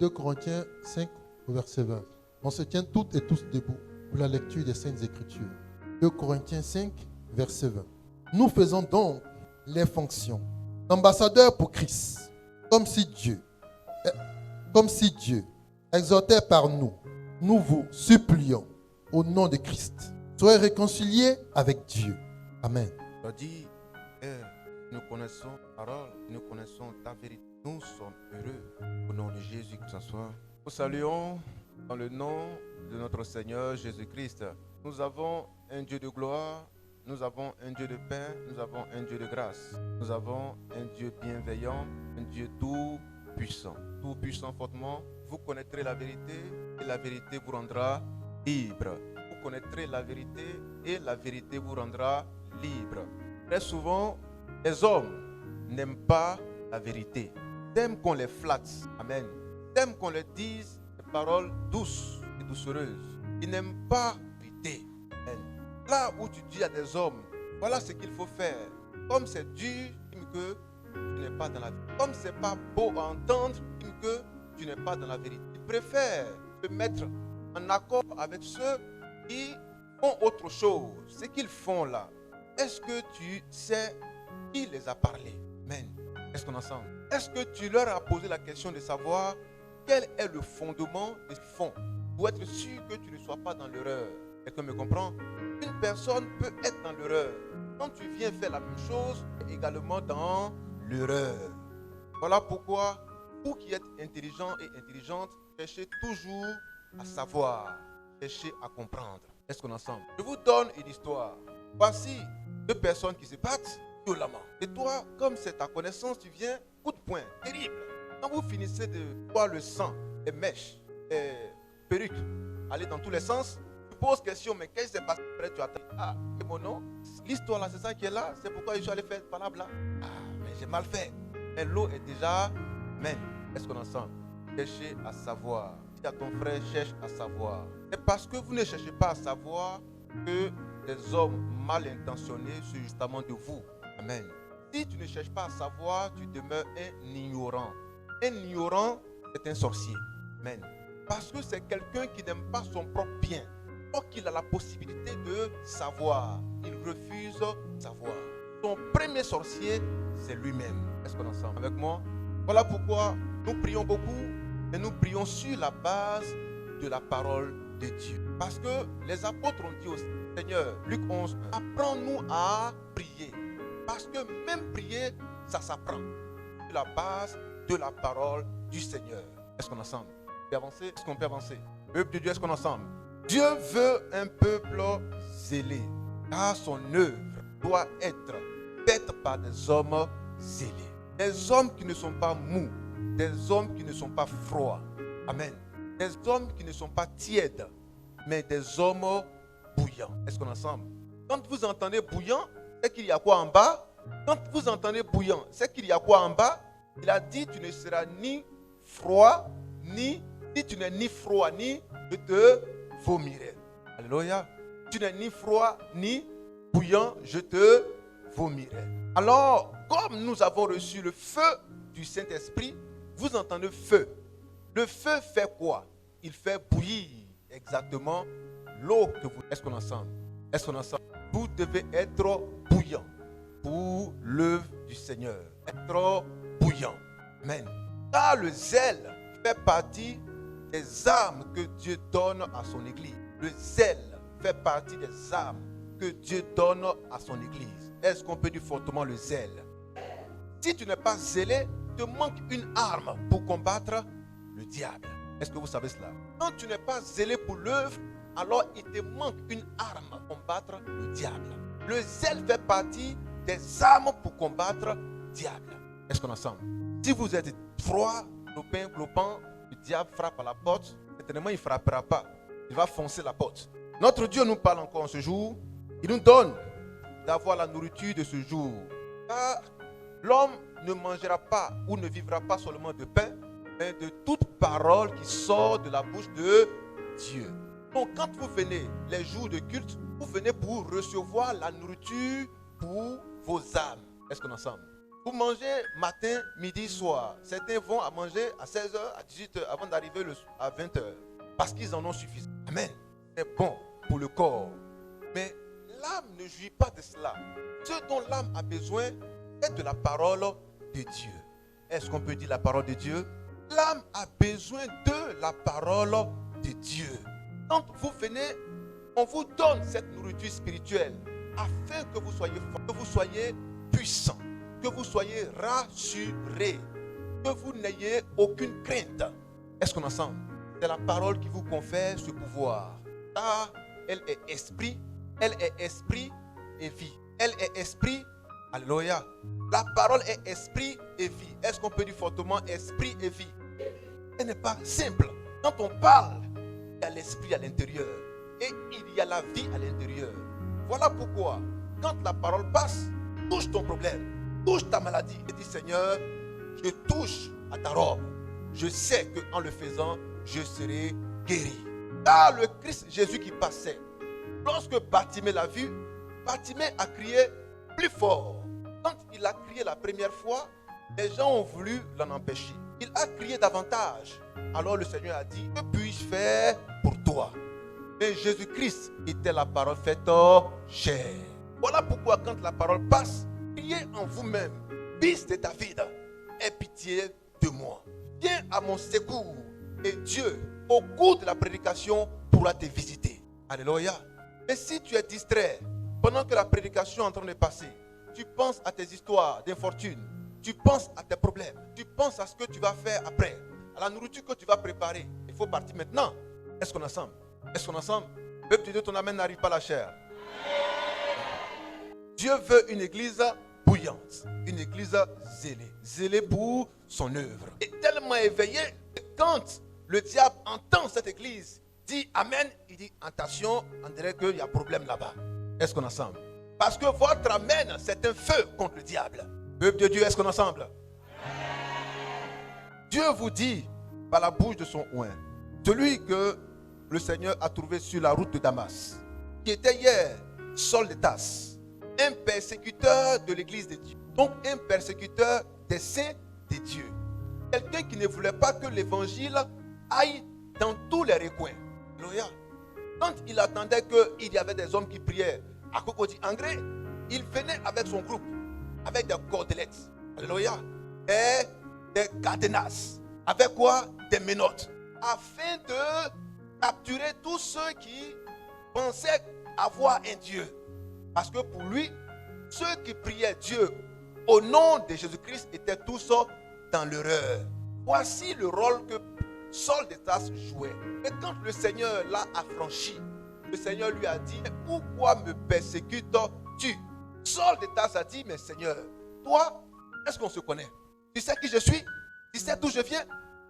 2 Corinthiens 5, au verset 20. On se tient toutes et tous debout pour la lecture des Saintes Écritures. 2 Corinthiens 5, verset 20. Nous faisons donc les fonctions d'ambassadeurs pour Christ, comme si Dieu exhortait par nous, nous vous supplions au nom de Christ. Soyez réconciliés avec Dieu. Amen. On dit, nous connaissons ta parole, nous connaissons ta vérité. Nous sommes heureux au nom de Jésus que ce soit. Nous saluons dans le nom de notre Seigneur Jésus-Christ. Nous avons un Dieu de gloire, nous avons un Dieu de paix, nous avons un Dieu de grâce. Nous avons un Dieu bienveillant, un Dieu tout puissant. Tout puissant fortement, vous connaîtrez la vérité et la vérité vous rendra libre. Vous connaîtrez la vérité et la vérité vous rendra libre. Très souvent, les hommes n'aiment pas la vérité. Ils aiment qu'on les flatte. Amen. Ils aiment qu'on leur dise des paroles douces et doucereuses. Ils n'aiment pas la vérité. Amen. Là où tu dis à des hommes, voilà ce qu'il faut faire. Comme c'est dur, dis que tu n'es pas dans la vérité. Comme c'est pas beau à entendre, dis que tu n'es pas dans la vérité. Ils préfèrent se mettre en accord avec ceux qui font autre chose. Ce qu'ils font là, est-ce que tu sais qui les a parlé? Amen. Est-ce qu'on est ensemble? Est-ce que tu leur as posé la question de savoir quel est le fondement de ce fond pour être sûr que tu ne sois pas dans l'erreur? Quelqu'un me comprend? Une personne peut être dans l'erreur. Quand tu viens faire la même chose, également dans l'erreur. Voilà pourquoi, vous qui êtes intelligents et intelligentes, cherchez toujours à savoir, cherchez à comprendre. Est-ce qu'on est ensemble? Je vous donne une histoire. Voici 2 personnes qui se battent violemment. Et toi, comme c'est ta connaissance, tu viens, coup de poing, terrible. Quand vous finissez de voir le sang, les mèches, les perruques, aller dans tous les sens, tu poses question, mais qu'est-ce qui s'est passé? Après, tu attends. Ah, c'est mon nom. L'histoire là, c'est ça qui est là. C'est pourquoi je suis allé faire par là. Ah, mais j'ai mal fait. Mais l'eau est déjà même. Est-ce qu'on est ensemble? Cherchez à savoir. Si à ton frère cherche à savoir. C'est parce que vous ne cherchez pas à savoir que des hommes mal intentionnés sont justement de vous. Amen. Si tu ne cherches pas à savoir, tu demeures un ignorant. Un ignorant, c'est un sorcier. Amen. Parce que c'est quelqu'un qui n'aime pas son propre bien. Or qu'il a la possibilité de savoir, il refuse de savoir. Son premier sorcier, c'est lui-même. Est-ce qu'on est ensemble avec moi? Voilà pourquoi nous prions beaucoup, et nous prions sur la base de la parole de Dieu. Parce que les apôtres ont dit au Seigneur, Luc 11, apprends-nous à prier. Parce que même prier, ça s'apprend. Sur la base de la parole du Seigneur. Est-ce qu'on est ensemble? On peut avancer? Est-ce qu'on peut avancer? Peuple de Dieu, est-ce qu'on est ensemble? Dieu veut un peuple zélé. Car son œuvre doit être faite par des hommes zélés. Des hommes qui ne sont pas mous. Des hommes qui ne sont pas froids. Amen. Des hommes qui ne sont pas tièdes. Mais des hommes bouillants. Est-ce qu'on est ensemble? Quand vous entendez bouillant, c'est qu'il y a quoi en bas? Quand vous entendez bouillant, c'est qu'il y a quoi en bas? Il a dit, tu ne seras ni froid, ni, si tu n'es ni froid, ni, je te vomirai. Alléluia. Tu n'es ni froid, ni bouillant, je te vomirai. Alors, comme nous avons reçu le feu du Saint-Esprit, vous entendez feu. Le feu fait quoi? Il fait bouillir exactement l'eau que vous... Est-ce qu'on est ensemble? Est-ce qu'on est ensemble? Vous devez être bouillant pour l'œuvre du Seigneur. Être bouillant. Amen. Car le zèle fait partie des armes que Dieu donne à son Église. Le zèle fait partie des armes que Dieu donne à son Église. Est-ce qu'on peut dire fortement le zèle? Si tu n'es pas zélé, te manque une arme pour combattre le diable. Est-ce que vous savez cela? Quand tu n'es pas zélé pour l'œuvre, alors il te manque une arme pour combattre le diable. Le zèle fait partie des armes pour combattre le diable. Est-ce qu'on est ensemble? Si vous êtes froid, clopin, le diable frappe à la porte, certainement il ne frappera pas. Il va foncer la porte. Notre Dieu nous parle encore en ce jour. Il nous donne d'avoir la nourriture de ce jour. Car l'homme ne mangera pas ou ne vivra pas seulement de pain, mais de toute parole qui sort de la bouche de Dieu. Donc quand vous venez les jours de culte, vous venez pour recevoir la nourriture pour vos âmes. Est-ce qu'on est ensemble? Vous mangez matin, midi, soir. Certains vont à manger à 16h, à 18h, avant d'arriver à 20h. Parce qu'ils en ont suffisamment. Amen. C'est bon pour le corps. Mais l'âme ne jouit pas de cela. Ce dont l'âme a besoin est de la parole de Dieu. Est-ce qu'on peut dire la parole de Dieu? L'âme a besoin de la parole de Dieu. Quand vous venez, on vous donne cette nourriture spirituelle afin que vous soyez fort, que vous soyez puissant, que vous soyez rassurés, que vous n'ayez aucune crainte. Est-ce qu'on est ensemble? C'est la parole qui vous confère ce pouvoir. Car elle est esprit et vie. Elle est esprit, alléluia. La parole est esprit et vie. Est-ce qu'on peut dire fortement esprit et vie? Elle n'est pas simple. Quand on parle, il y a l'esprit à l'intérieur et il y a la vie à l'intérieur. Voilà pourquoi, quand la parole passe, touche ton problème, touche ta maladie et dis Seigneur, je touche à ta robe. Je sais qu'en le faisant, je serai guéri. Car le Christ Jésus qui passait, lorsque Bartimée l'a vu, Bartimée a crié plus fort. Quand il a crié la première fois, les gens ont voulu l'en empêcher. Il a crié davantage. Alors le Seigneur a dit, que puis-je faire pour toi? Mais Jésus-Christ était la parole faite chair. Voilà pourquoi quand la parole passe, priez en vous-même. Fils de David, aie pitié de moi. Viens à mon secours. Et Dieu, au cours de la prédication, pourra te visiter. Alléluia. Mais si tu es distrait, pendant que la prédication est en train de passer, tu penses à tes histoires d'infortune, tu penses à tes problèmes, tu penses à ce que tu vas faire après, à la nourriture que tu vas préparer. Il faut partir maintenant. Est-ce qu'on est ensemble? Est-ce qu'on est ensemble? Peuple de Dieu, ton amen n'arrive pas à la chair. Dieu veut une église bouillante, une église zélée, zélée pour son œuvre. Et tellement éveillée que quand le diable entend cette église, dit amen, il dit attention, on dirait qu'il y a problème là-bas. Est-ce qu'on est ensemble? Parce que votre amen, c'est un feu contre le diable. Peuple de Dieu, est-ce qu'on est ensemble? Dieu vous dit par la bouche de son oint, celui que le Seigneur a trouvé sur la route de Damas, qui était hier Saul de Tarse, un persécuteur de l'église de Dieu, donc un persécuteur des saints de Dieu, quelqu'un qui ne voulait pas que l'évangile aille dans tous les recoins. Alléluia. Quand il attendait qu'il y avait des hommes qui priaient à Cocody Angré, il venait avec son groupe, avec des cordelettes, alléluia, et des cadenas, avec quoi? Des menottes, afin de capturer tous ceux qui pensaient avoir un Dieu. Parce que pour lui, ceux qui priaient Dieu au nom de Jésus-Christ étaient tous dans l'erreur. Voici le rôle que Saul de Tarse jouait. Et quand le Seigneur l'a affranchi, le Seigneur lui a dit, pourquoi me persécutes-tu? Saul de Tarse a dit, mais Seigneur, toi, est-ce qu'on se connaît? Tu sais qui je suis? Tu sais d'où je viens?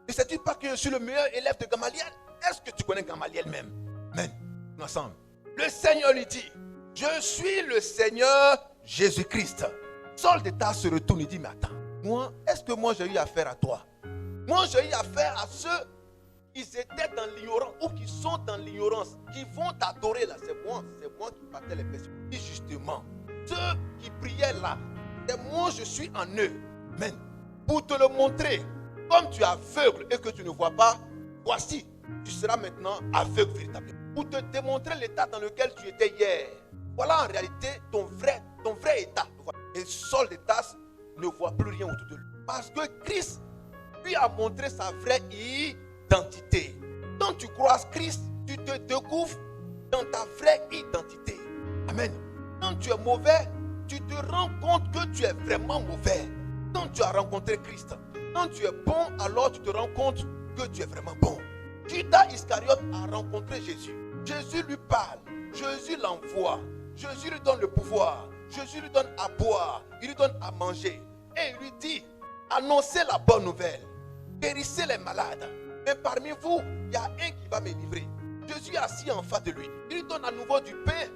Ne sais-tu pas que je suis le meilleur élève de Gamaliel? Est-ce que tu connais Gamaliel même? Amen. Nous ensemble. Le Seigneur lui dit, je suis le Seigneur Jésus-Christ. Saul de Tarse se retourne et dit, mais attends, moi, est-ce que moi j'ai eu affaire à toi? Moi j'ai eu affaire à ceux qui étaient dans l'ignorance ou qui sont dans l'ignorance, qui vont t'adorer là. C'est moi qui battais les personnes. Et justement, ceux qui priaient là, c'est moi je suis en eux. Amen. Pour te le montrer, comme tu es aveugle et que tu ne vois pas, voici, tu seras maintenant aveugle véritablement. Pour te démontrer l'état dans lequel tu étais hier. Voilà en réalité ton vrai état. Et Saul de Tarse ne voit plus rien autour de lui. Parce que Christ lui a montré sa vraie identité. Quand tu croises Christ, tu te découvres dans ta vraie identité. Amen. Quand tu es mauvais, tu te rends compte que tu es vraiment mauvais. Quand tu as rencontré Christ, quand tu es bon, alors tu te rends compte que tu es vraiment bon. Judas Iscariote a rencontré Jésus. Jésus lui parle. Jésus l'envoie. Jésus lui donne le pouvoir. Jésus lui donne à boire. Il lui donne à manger. Et il lui dit, annoncez la bonne nouvelle. Guérissez les malades. Mais parmi vous, il y a un qui va me livrer. Jésus est assis en face de lui. Il lui donne à nouveau du pain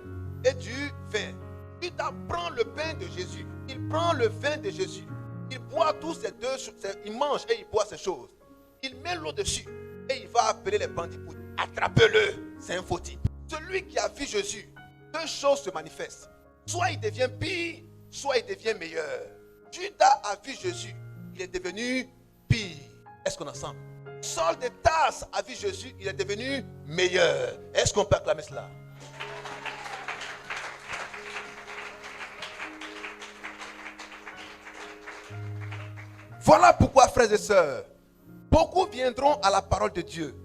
et du vin. Judas prend le pain de Jésus. Il prend le vin de Jésus. Il boit tous ces deux choses. Il mange et il boit ces choses. Il met l'eau dessus. Et il va appeler les bandits pour dire, attrapez-le. C'est un faux type. Celui qui a vu Jésus, deux choses se manifestent. Soit il devient pire, soit il devient meilleur. Judas a vu Jésus, il est devenu pire. Est-ce qu'on est ensemble? Saul de Tarse a vu Jésus, il est devenu meilleur. Est-ce qu'on peut acclamer cela? Voilà pourquoi, frères et sœurs, beaucoup viendront à la parole de Dieu.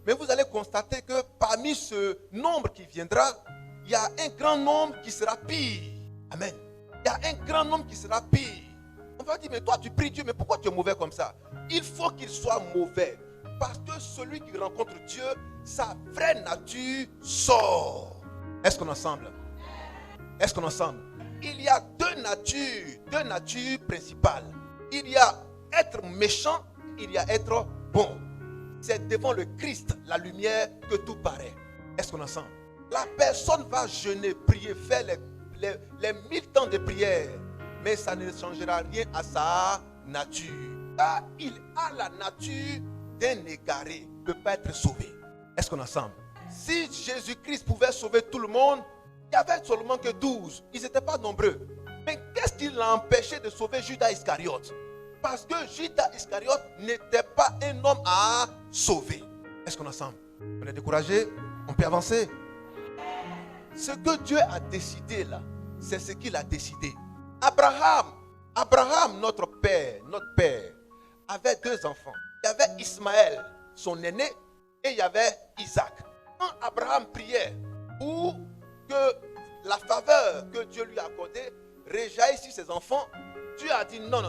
Mais vous allez constater que parmi ce nombre qui viendra, il y a un grand nombre qui sera pire. Amen. Il y a un grand nombre qui sera pire. On va dire, mais toi tu pries Dieu, mais pourquoi tu es mauvais comme ça? Il faut qu'il soit mauvais. Parce que celui qui rencontre Dieu, sa vraie nature sort. Est-ce qu'on est ensemble? Est-ce qu'on est ensemble? Il y a deux natures principales. Il y a être méchant, il y a être bon. C'est devant le Christ, la lumière, que tout paraît. Est-ce qu'on est ensemble? La personne va jeûner, prier, faire les 1000 temps de prière, mais ça ne changera rien à sa nature. Car il a la nature d'un égaré, ne peut pas être sauvé. Est-ce qu'on est ensemble? Si Jésus-Christ pouvait sauver tout le monde, il n'y avait seulement que 12. Ils n'étaient pas nombreux. Mais qu'est-ce qui l'a empêché de sauver Judas Iscariote? Parce que Judas Iscariote n'était pas un homme à sauver. Est-ce qu'on est ensemble? On est découragé? On peut avancer? Ce que Dieu a décidé là, c'est ce qu'il a décidé. Abraham, notre père, avait 2 enfants. Il y avait Ismaël, son aîné, et il y avait Isaac. Quand Abraham priait pour que la faveur que Dieu lui a accordée réjaillisse sur ses enfants, Dieu a dit non.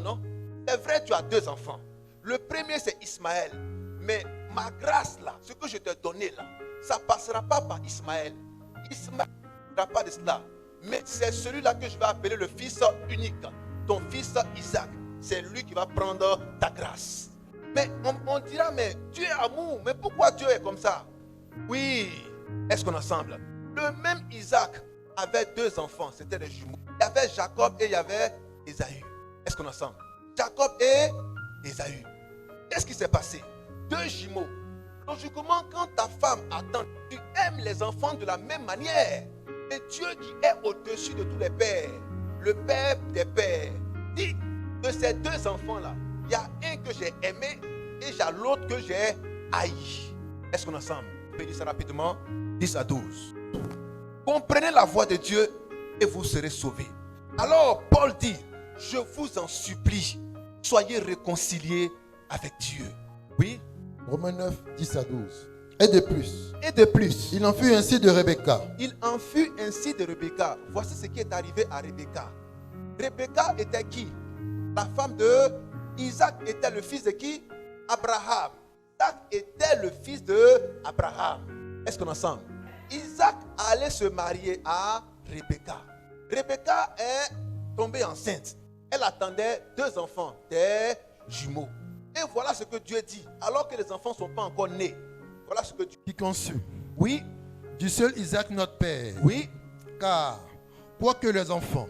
C'est vrai, tu as 2 enfants. Le premier, c'est Ismaël. Mais ma grâce là, ce que je t'ai donné là, ça ne passera pas par Ismaël. Ismaël ne sera pas de cela. Mais c'est celui-là que je vais appeler le fils unique. Ton fils Isaac. C'est lui qui va prendre ta grâce. Mais on dira, mais Dieu est amour. Mais pourquoi Dieu est comme ça? Oui. Est-ce qu'on est ensemble? Le même Isaac avait 2 enfants. C'était des jumeaux. Il y avait Jacob et il y avait Ésaü. Est-ce qu'on est ensemble? Jacob et Ésaü. Qu'est-ce qui s'est passé? 2 jumeaux. Logiquement, quand ta femme attend, tu aimes les enfants de la même manière. Mais Dieu qui est au-dessus de tous les pères, le père des pères, dit que ces 2 enfants-là, il y a un que j'ai aimé et il y a l'autre que j'ai haï. Est-ce qu'on est ensemble? On peut dire ça rapidement. 10 à 12. Comprenez la voix de Dieu et vous serez sauvés. Alors Paul dit, je vous en supplie, soyez réconciliés avec Dieu. Oui. Romains 9, 10 à 12. Et de plus, il il en fut ainsi de Rebecca. Voici ce qui est arrivé à Rebecca. Rebecca était qui? La femme de Isaac était le fils de qui? Abraham. Isaac était le fils de Abraham. Est-ce qu'on est ensemble? Isaac allait se marier à Rebecca. Rebecca est tombée enceinte. Elle attendait 2 enfants, des jumeaux. Et voilà ce que Dieu dit. Alors que les enfants ne sont pas encore nés. Voilà ce que Dieu Qui conçut. Oui. Du seul Isaac notre père. Oui. Car, quoique les enfants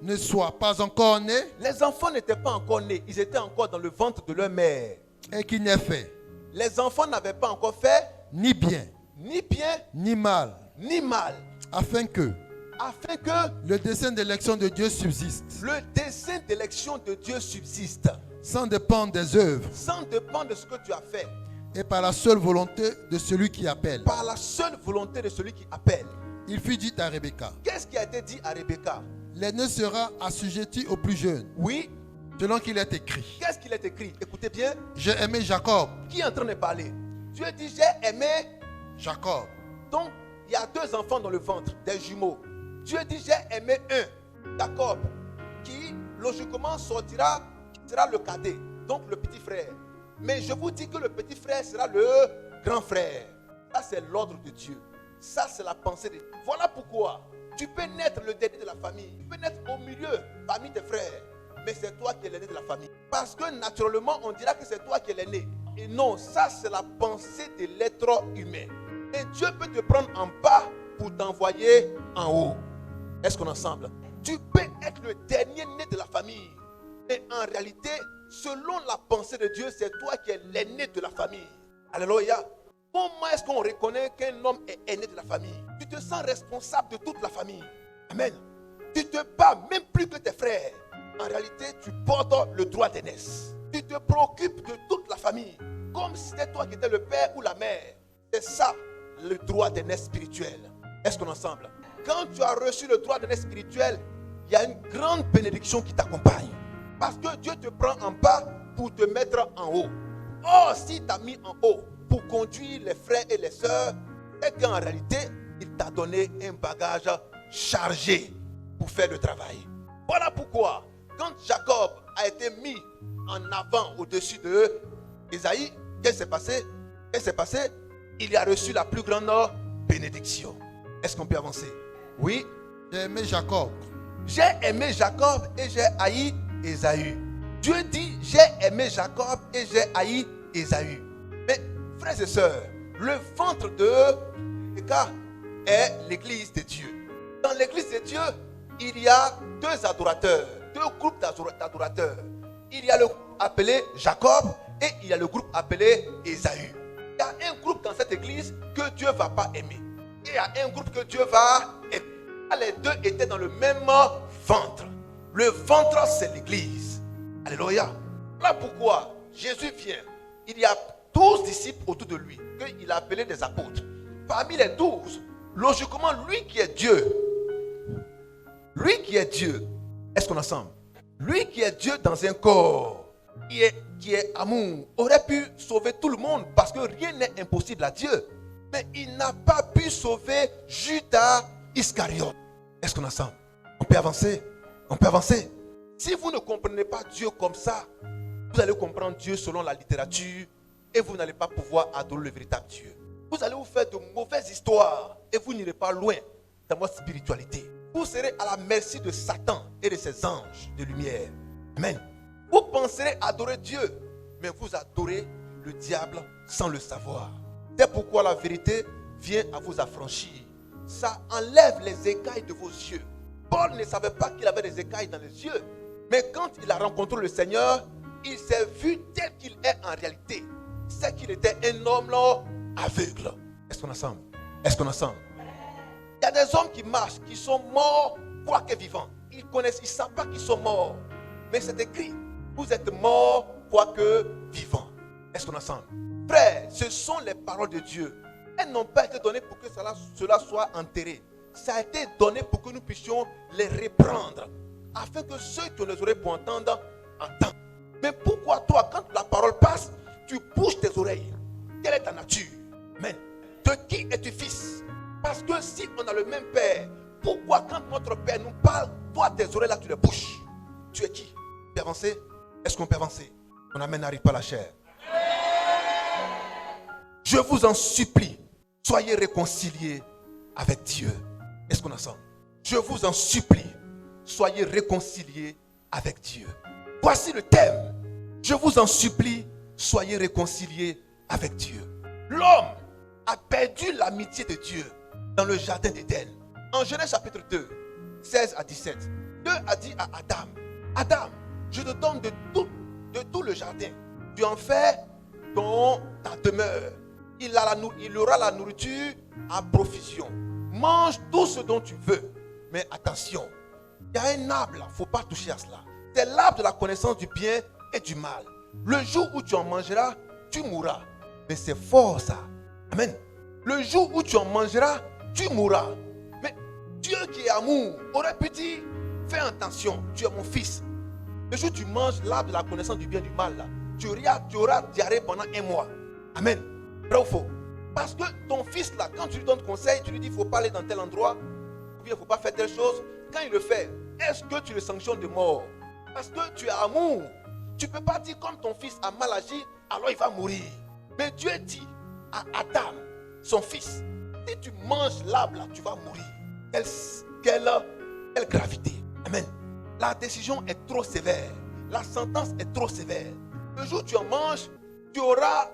ne soient pas encore nés, les enfants n'étaient pas encore nés. Ils étaient encore dans le ventre de leur mère. et qu'il n'ait fait Les enfants n'avaient pas encore fait ni bien, ni mal, afin que afin que le dessein d'élection de Dieu subsiste, le dessein d'élection de Dieu subsiste, sans dépendre des œuvres, sans dépendre de ce que tu as fait, et par la seule volonté de celui qui appelle. par la seule volonté de celui qui appelle. Il fut dit à Rebecca, Qu'est-ce qui a été dit à Rebecca? l'aîné sera assujetti au plus jeune, Oui. selon qu'il est écrit. Qu'est-ce qu'il est écrit? Écoutez bien. J'ai aimé Jacob. Qui est en train de parler? Dieu dit j'ai aimé Jacob. Donc, il y a 2 enfants dans le ventre, des jumeaux. Dieu dit, j'ai aimé un, Jacob, qui logiquement sortira, qui sera le cadet, donc le petit frère. Mais je vous dis que le petit frère sera le grand frère. Ça, c'est l'ordre de Dieu. Ça, c'est la pensée de Dieu. Voilà pourquoi tu peux naître le dernier de la famille. Tu peux naître au milieu parmi tes frères. Mais c'est toi qui es l'aîné de la famille. Parce que naturellement, on dira que c'est toi qui es l'aîné. Et non, ça, c'est la pensée de l'être humain. Et Dieu peut te prendre en bas pour t'envoyer en haut. Est-ce qu'on est ensemble? Tu peux être le dernier né de la famille. Mais en réalité, selon la pensée de Dieu, c'est toi qui es l'aîné de la famille. Alléluia. Comment est-ce qu'on reconnaît qu'un homme est aîné de la famille? Tu te sens responsable de toute la famille. Amen. Tu te bats même plus que tes frères. droit d'aînesse. Tu te préoccupes de toute la famille, comme si c'était toi qui étais le père ou la mère. C'est ça, le droit d'aînesse spirituel. Est-ce qu'on est ensemble? Quand tu as reçu le droit d'aînesse spirituel, il y a une grande bénédiction qui t'accompagne. Parce que Dieu te prend en bas pour te mettre en haut. Or, s'il t'a mis en haut pour conduire les frères et les sœurs, c'est qu'en réalité, il t'a donné un bagage chargé pour faire le travail. Voilà pourquoi, quand Jacob a été mis en avant au-dessus de Ésaïe, qu'est-ce qui s'est passé? Qu'est-ce qui s'est passé? Il a reçu la plus grande bénédiction. Est-ce qu'on peut avancer? Oui. J'ai aimé Jacob. J'ai aimé Jacob et j'ai haï Ésaü. Dieu dit, j'ai aimé Jacob et j'ai haï Ésaü. Mais frères et sœurs, le ventre de Rebecca est l'église de Dieu. Dans l'église de Dieu, il y a deux adorateurs, deux groupes d'adorateurs. Il y a le groupe appelé Jacob et il y a le groupe appelé Ésaü. Il y a un groupe dans cette église que Dieu ne va pas aimer. Et il y a un groupe que Dieu va aimer. Les deux étaient dans le même ventre. Le ventre, c'est l'église. Alléluia. Voilà pourquoi Jésus vient. Il y a 12 disciples autour de lui, qu'il a appelés des apôtres. Parmi les 12, logiquement, lui qui est Dieu, est-ce qu'on est ensemble? Lui qui est Dieu dans un corps, qui est amour, aurait pu sauver tout le monde parce que rien n'est impossible à Dieu. Mais il n'a pas pu sauver Judas Iscariote. Est-ce qu'on est ensemble? On peut avancer? On peut avancer? Si vous ne comprenez pas Dieu comme ça, vous allez comprendre Dieu selon la littérature et vous n'allez pas pouvoir adorer le véritable Dieu. Vous allez vous faire de mauvaises histoires et vous n'irez pas loin dans votre spiritualité. Vous serez à la merci de Satan et de ses anges de lumière. Amen. Vous penserez adorer Dieu, mais vous adorez le diable sans le savoir. C'est pourquoi la vérité vient à vous affranchir. Ça enlève les écailles de vos yeux. Paul ne savait pas qu'il avait des écailles dans les yeux. Mais quand il a rencontré le Seigneur, il s'est vu tel qu'il est en réalité. C'est qu'il était un homme là, aveugle. Est-ce qu'on est ensemble? Est-ce qu'on est ensemble? Il y a des hommes qui marchent, qui sont morts, quoique vivants. Ils connaissent, ils ne savent pas qu'ils sont morts. Mais c'est écrit, vous êtes morts, quoique vivants. Est-ce qu'on est ensemble? Frère, ce sont les paroles de Dieu. Elles n'ont pas été données pour que cela soit enterré. Ça a été donné pour que nous puissions les reprendre. Afin que ceux qui ont les oreilles pour entendre, entendent. Mais pourquoi toi, quand la parole passe, tu bouges tes oreilles? Quelle est ta nature? Amen. De qui es-tu fils? Parce que si on a le même père, pourquoi quand notre père nous parle, toi tes oreilles là tu les bouges? Tu es qui? Tu peux avancer? Est-ce qu'on peut avancer? Ton amen n'arrive pas à la chair. Je vous en supplie, soyez réconciliés avec Dieu. Est-ce qu'on a ça? Je vous en supplie, soyez réconciliés avec Dieu. Voici le thème. Je vous en supplie, soyez réconciliés avec Dieu. L'homme a perdu l'amitié de Dieu dans le jardin d'Éden. En Genèse chapitre 2, 16 à 17, Dieu a dit à Adam, Adam, je te donne de tout le jardin. Tu en fais ta demeure. Il aura la nourriture à profusion. Mange tout ce dont tu veux. Mais attention, il y a un arbre là, il ne faut pas toucher à cela. C'est l'arbre de la connaissance du bien et du mal. Le jour où tu en mangeras, tu mourras. Mais c'est fort ça. Amen. Le jour où tu en mangeras, tu mourras. Mais Dieu qui est amour aurait pu dire, fais attention, tu es mon fils. Le jour où tu manges l'arbre de la connaissance du bien et du mal, là, tu auras diarrhée pendant 1 mois. Amen. Vrai ou faux? Parce que ton fils là, quand tu lui donnes conseil, tu lui dis, il ne faut pas aller dans tel endroit, ou bien il ne faut pas faire telle chose. Quand il le fait, est-ce que tu le sanctionnes de mort? Parce que tu es amour. Tu ne peux pas dire comme ton fils a mal agi, alors il va mourir. Mais Dieu dit à Adam, son fils, si tu manges l'arbre là, tu vas mourir. Quelle gravité. Amen. La décision est trop sévère. La sentence est trop sévère. Le jour où tu en manges, tu auras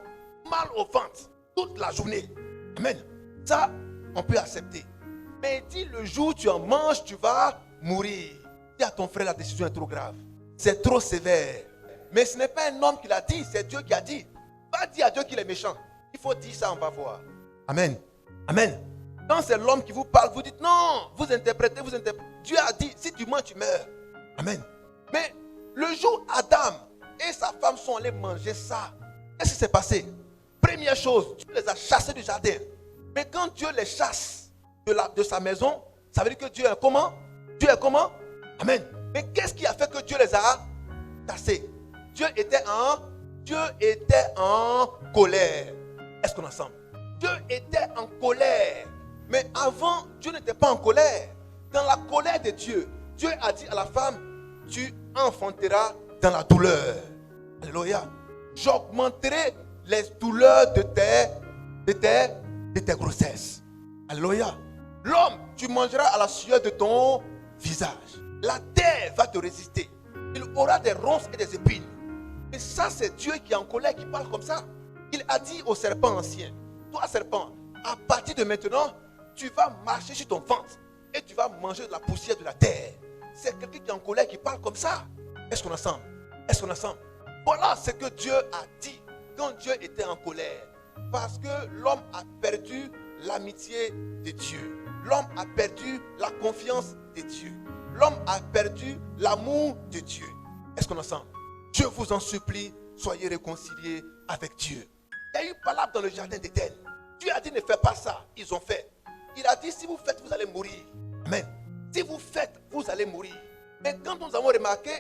mal au ventre toute la journée. Amen. Ça, on peut accepter. Mais dis le jour où tu en manges, tu vas mourir. Dis à ton frère, la décision est trop grave. C'est trop sévère. Mais ce n'est pas un homme qui l'a dit, c'est Dieu qui a dit. Pas dire à Dieu qu'il est méchant. Il faut dire ça, on va voir. Amen. Amen. Quand c'est l'homme qui vous parle, vous dites non, vous interprétez. Dieu a dit, si tu mens, tu meurs. Amen. Mais le jour où Adam et sa femme sont allés manger ça. Qu'est-ce qui s'est passé? Première chose, Dieu les a chassés du jardin. Mais quand Dieu les chasse de sa maison, ça veut dire que Dieu est comment? Dieu est comment? Amen. Mais qu'est-ce qui a fait que Dieu les a chassés? Dieu était en colère. Est-ce qu'on est ensemble? Dieu était en colère. Mais avant, Dieu n'était pas en colère. Dans la colère de Dieu, Dieu a dit à la femme, tu enfanteras dans la douleur. Alléluia. J'augmenterai les douleurs de tes grossesses. Alléluia. L'homme, tu mangeras à la sueur de ton visage. La terre va te résister. Il aura des ronces et des épines. Et ça, c'est Dieu qui est en colère, qui parle comme ça. Il a dit au serpent ancien, toi serpent, à partir de maintenant, tu vas marcher sur ton ventre et tu vas manger de la poussière de la terre. C'est quelqu'un qui est en colère qui parle comme ça. Est-ce qu'on est ensemble? Est-ce qu'on est ensemble? Voilà ce que Dieu a dit quand Dieu était en colère. Parce que l'homme a perdu l'amitié de Dieu. L'homme a perdu la confiance de Dieu. L'homme a perdu l'amour de Dieu. Est-ce qu'on est ensemble? Je vous en supplie, soyez réconciliés avec Dieu. Il y a eu palabre dans le jardin d'Éden. Dieu a dit ne faites pas ça. Ils ont fait. Il a dit si vous faites, vous allez mourir. Amen. Si vous faites, vous allez mourir. Mais quand nous avons remarqué,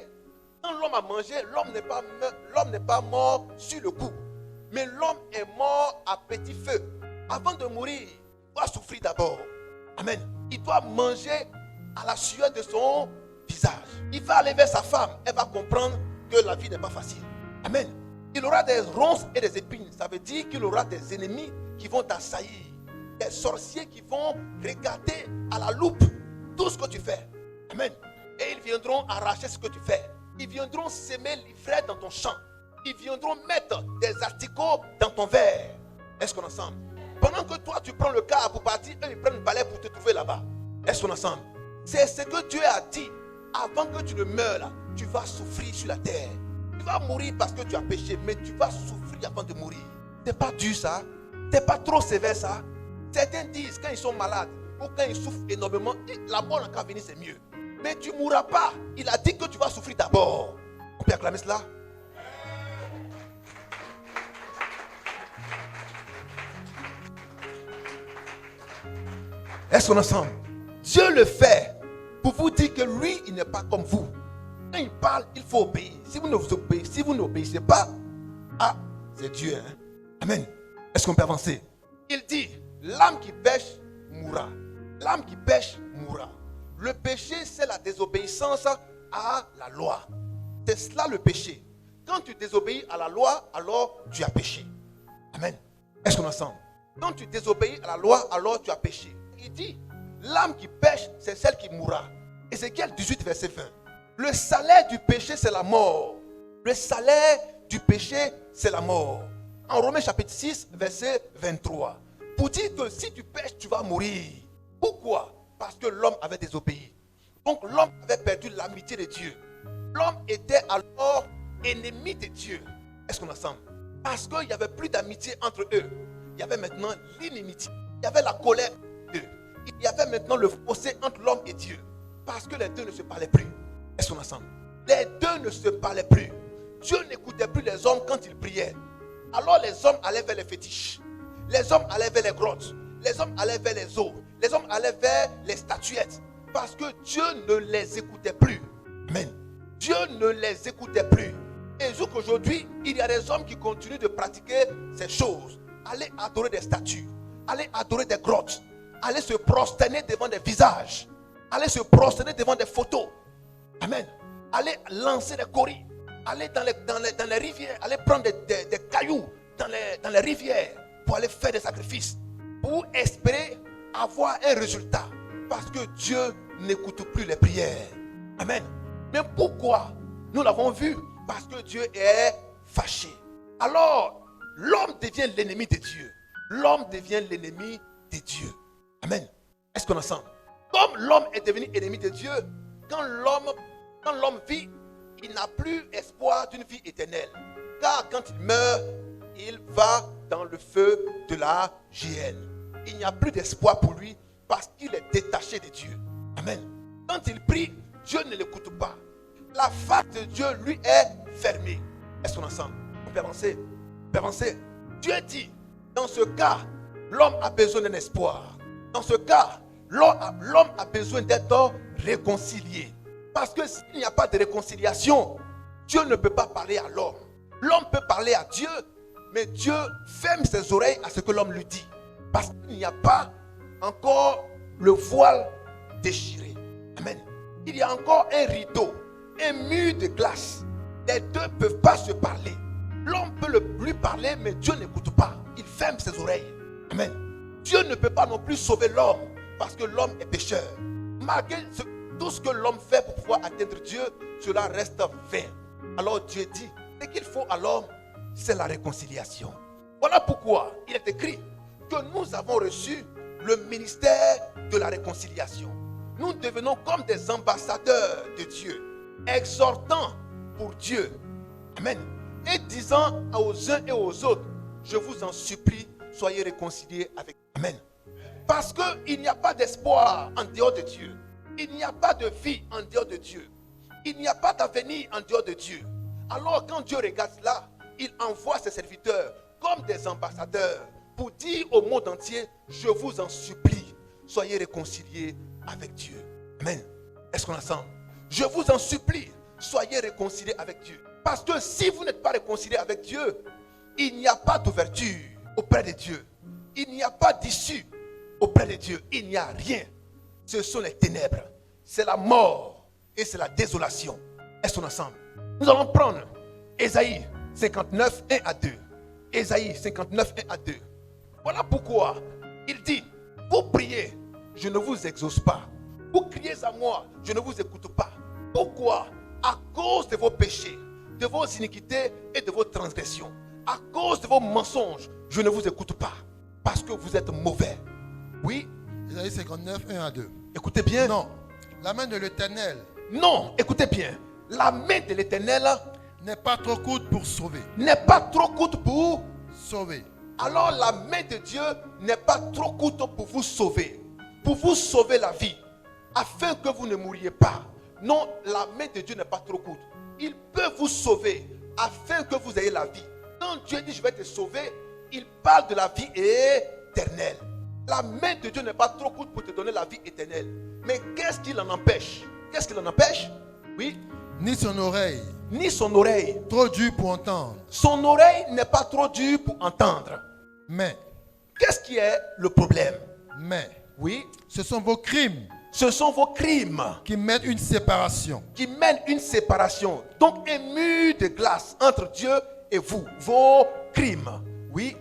quand l'homme a mangé, l'homme n'est pas mort sur le coup. Mais l'homme est mort à petit feu. Avant de mourir, il doit souffrir d'abord. Amen. Il doit manger à la sueur de son visage. Il va aller vers sa femme. Elle va comprendre que la vie n'est pas facile. Amen. Il aura des ronces et des épines. Ça veut dire qu'il aura des ennemis qui vont t'assaillir. Des sorciers qui vont regarder à la loupe tout ce que tu fais. Amen. Et ils viendront arracher ce que tu fais. Ils viendront s'aimer l'ivraie dans ton champ. Ils viendront mettre des asticots dans ton verre. Est-ce qu'on est ensemble? Pendant que toi tu prends le car pour partir, eux ils prennent le balai pour te trouver là-bas. Est-ce qu'on est ensemble? C'est ce que Dieu a dit. Avant que tu ne meurs là, tu vas souffrir sur la terre. Tu vas mourir parce que tu as péché, mais tu vas souffrir avant de mourir. C'est pas dur ça? C'est pas trop sévère ça? Certains disent quand ils sont malades ou quand ils souffrent énormément, la mort en cas venir c'est mieux. Mais tu ne mourras pas. Il a dit que tu vas souffrir d'abord. On peut acclamer cela? Est-ce qu'on est ensemble? Dieu le fait pour vous dire que lui, il n'est pas comme vous. Quand il parle, il faut obéir. Si vous n'obéissez pas, c'est Dieu. Hein? Amen. Est-ce qu'on peut avancer? Il dit, l'âme qui pêche mourra. L'âme qui pêche mourra. Le péché, c'est la désobéissance à la loi. C'est cela le péché. Quand tu désobéis à la loi, alors tu as péché. Amen. Est-ce qu'on est ensemble? Quand tu désobéis à la loi, alors tu as péché. Il dit, l'âme qui pêche, c'est celle qui mourra. Ézéchiel 18, verset 20. Le salaire du péché, c'est la mort. Le salaire du péché, c'est la mort. En Romains chapitre 6, verset 23. Pour dire que si tu pêches, tu vas mourir. Pourquoi? Parce que l'homme avait désobéi. Donc l'homme avait perdu l'amitié de Dieu. L'homme était alors ennemi de Dieu. Est-ce qu'on est ensemble? Parce qu'il n'y avait plus d'amitié entre eux. Il y avait maintenant l'inimitié. Il y avait la colère d'eux. Il y avait maintenant le fossé entre l'homme et Dieu. Parce que les deux ne se parlaient plus. Est-ce qu'on est ensemble? Les deux ne se parlaient plus. Dieu n'écoutait plus les hommes quand ils priaient. Alors les hommes allaient vers les fétiches. Les hommes allaient vers les grottes. Les hommes allaient vers les eaux. Les hommes allaient vers les statuettes. Parce que Dieu ne les écoutait plus. Amen. Dieu ne les écoutait plus. Et jusqu'aujourd'hui, il y a des hommes qui continuent de pratiquer ces choses. Aller adorer des statues. Aller adorer des grottes. Aller se prosterner devant des visages. Aller se prosterner devant des photos. Amen. Aller lancer des coris. Aller dans les rivières. Aller prendre des cailloux dans les rivières. Pour aller faire des sacrifices. Pour espérer avoir un résultat. Parce que Dieu n'écoute plus les prières. Amen. Mais pourquoi? Nous l'avons vu. Parce que Dieu est fâché. Alors, l'homme devient l'ennemi de Dieu. L'homme devient l'ennemi de Dieu. Amen. Est-ce qu'on est ensemble? Comme l'homme est devenu ennemi de Dieu, quand l'homme vit, il n'a plus espoir d'une vie éternelle. Car quand il meurt, il va dans le feu de la géhenne. Il n'y a plus d'espoir pour lui parce qu'il est détaché de Dieu. Amen. Quand il prie, Dieu ne l'écoute pas. La face de Dieu lui est fermée. Est-ce qu'on est ensemble? On peut avancer. On peut avancer. Dieu dit, dans ce cas, l'homme a besoin d'un espoir. Dans ce cas, l'homme a besoin d'être réconcilié. Parce que s'il n'y a pas de réconciliation, Dieu ne peut pas parler à l'homme. L'homme peut parler à Dieu, mais Dieu ferme ses oreilles à ce que l'homme lui dit. Parce qu'il n'y a pas encore le voile déchiré. Amen. Il y a encore un rideau, un mur de glace. Les deux ne peuvent pas se parler. L'homme peut lui parler, mais Dieu n'écoute pas. Il ferme ses oreilles. Amen. Dieu ne peut pas non plus sauver l'homme, parce que l'homme est pécheur. Malgré tout ce que l'homme fait pour pouvoir atteindre Dieu, cela reste vain. Alors Dieu dit, ce qu'il faut à l'homme, c'est la réconciliation. Voilà pourquoi il est écrit que nous avons reçu le ministère de la réconciliation. Nous devenons comme des ambassadeurs de Dieu, exhortant pour Dieu. Amen. Et disant aux uns et aux autres, je vous en supplie, soyez réconciliés avec Dieu. Amen. Parce qu'il n'y a pas d'espoir en dehors de Dieu. Il n'y a pas de vie en dehors de Dieu. Il n'y a pas d'avenir en dehors de Dieu. Alors quand Dieu regarde cela, il envoie ses serviteurs comme des ambassadeurs pour dire au monde entier, je vous en supplie, soyez réconciliés avec Dieu. Amen. Est-ce qu'on ensemble? Je vous en supplie, soyez réconciliés avec Dieu. Parce que si vous n'êtes pas réconciliés avec Dieu, il n'y a pas d'ouverture auprès de Dieu. Il n'y a pas d'issue auprès de Dieu. Il n'y a rien. Ce sont les ténèbres. C'est la mort et c'est la désolation. Est-ce qu'on ensemble? Nous allons prendre Ésaïe 59, 1 à 2. Ésaïe 59, 1 à 2. Voilà pourquoi il dit, vous priez, je ne vous exauce pas. Vous criez à moi, je ne vous écoute pas. Pourquoi? À cause de vos péchés, de vos iniquités et de vos transgressions. À cause de vos mensonges, je ne vous écoute pas. Parce que vous êtes mauvais. Oui. Ésaïe 59, 1 à 2. Écoutez bien. Non, la main de l'Éternel Non, écoutez bien. La main de l'Éternel n'est pas trop courte pour sauver. n'est pas trop courte pour Sauver. Alors la main de Dieu n'est pas trop courte pour vous sauver. Pour vous sauver la vie. Afin que vous ne mouriez pas. Non, la main de Dieu n'est pas trop courte. Il peut vous sauver afin que vous ayez la vie. Quand Dieu dit je vais te sauver, il parle de la vie éternelle. La main de Dieu n'est pas trop courte pour te donner la vie éternelle. Mais qu'est-ce qui l'en empêche? Qu'est-ce qui l'en empêche? Oui. Ni son oreille Ni son oreille. trop dure pour entendre. Son oreille n'est pas trop dure pour entendre. Mais, Qu'est-ce qui est le problème? oui, ce sont vos crimes Ce sont vos crimes qui mettent une séparation. qui mènent une séparation. Donc un mur de glace entre Dieu et vous. Vos crimes. Oui.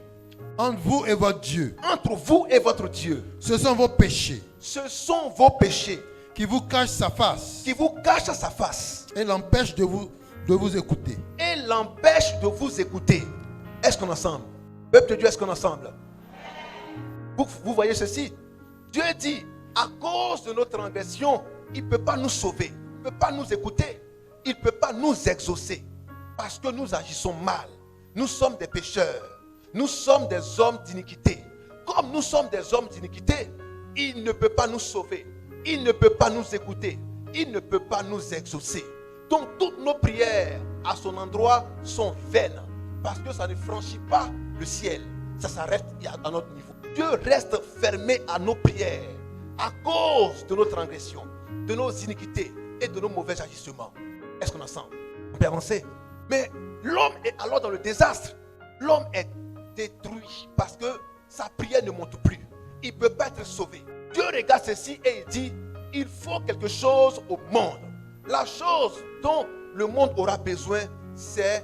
Entre vous et votre Dieu. Entre vous et votre Dieu. Ce sont vos péchés Ce sont vos péchés qui vous cachent sa face qui vous cachent sa face et l'empêchent de vous écouter. et l'empêchent de vous écouter. Est-ce qu'on est ensemble? Peuple de Dieu, est-ce qu'on est ensemble? Vous voyez ceci? Dieu dit, à cause de notre transgression, il ne peut pas nous sauver. Il ne peut pas nous écouter. Il ne peut pas nous exaucer. Parce que nous agissons mal. Nous sommes des pécheurs. Nous sommes des hommes d'iniquité. Comme nous sommes des hommes d'iniquité, il ne peut pas nous sauver. Il ne peut pas nous écouter. Il ne peut pas nous exaucer. Donc toutes nos prières à son endroit sont vaines. Parce que ça ne franchit pas le ciel. Ça s'arrête à notre niveau. Dieu reste fermé à nos prières à cause de nos transgressions, de nos iniquités et de nos mauvais agissements. Est-ce qu'on est ensemble? On peut avancer. Mais l'homme est alors dans le désastre. L'homme est détruit parce que sa prière ne monte plus. Il ne peut pas être sauvé. Dieu regarde ceci et il dit, il faut quelque chose au monde. La chose dont le monde aura besoin, c'est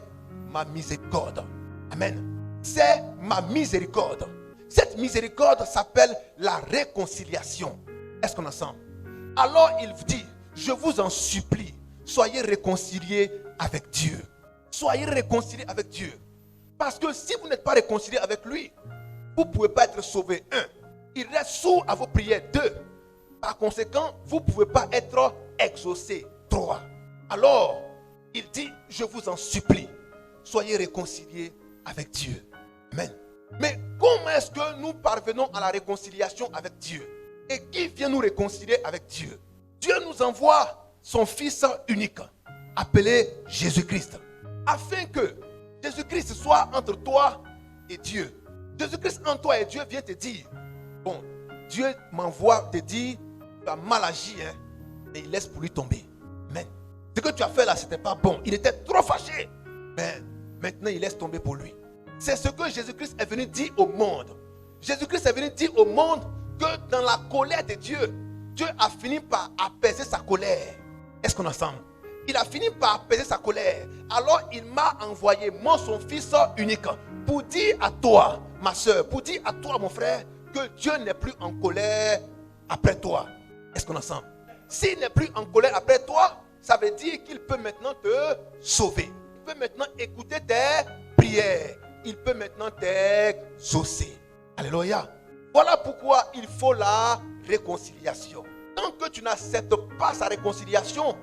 ma miséricorde. Amen. C'est ma miséricorde. Cette miséricorde s'appelle la réconciliation. Est-ce qu'on est ensemble? Alors il dit, je vous en supplie, soyez réconciliés avec Dieu. Soyez réconciliés avec Dieu. Parce que si vous n'êtes pas réconciliés avec lui, vous ne pouvez pas être sauvé. 1. Il reste sourd à vos prières. 2. Par conséquent, vous ne pouvez pas être exaucé. 3. Alors, il dit, je vous en supplie, soyez réconciliés avec Dieu. Amen. Mais comment est-ce que nous parvenons à la réconciliation avec Dieu? Et qui vient nous réconcilier avec Dieu? Dieu nous envoie son Fils unique, appelé Jésus-Christ, afin que Jésus-Christ soit entre toi et Dieu. Jésus-Christ en toi et Dieu vient te dire, bon, Dieu m'envoie te dire, tu as mal agi, hein, et il laisse pour lui tomber. Amen. Ce que tu as fait là, ce n'était pas bon. Il était trop fâché. Mais maintenant, il laisse tomber pour lui. C'est ce que Jésus-Christ est venu dire au monde. Jésus-Christ est venu dire au monde que dans la colère de Dieu, Dieu a fini par apaiser sa colère. Est-ce qu'on est ensemble? Il a fini par apaiser sa colère. Alors il m'a envoyé, moi son fils unique, pour dire à toi, ma soeur, pour dire à toi, mon frère, que Dieu n'est plus en colère après toi. Est-ce qu'on est ensemble? S'il n'est plus en colère après toi, ça veut dire qu'il peut maintenant te sauver. Il peut maintenant écouter tes prières. Il peut maintenant t'exaucer. Alléluia. Voilà pourquoi il faut la réconciliation. Tant que tu n'acceptes pas sa réconciliation,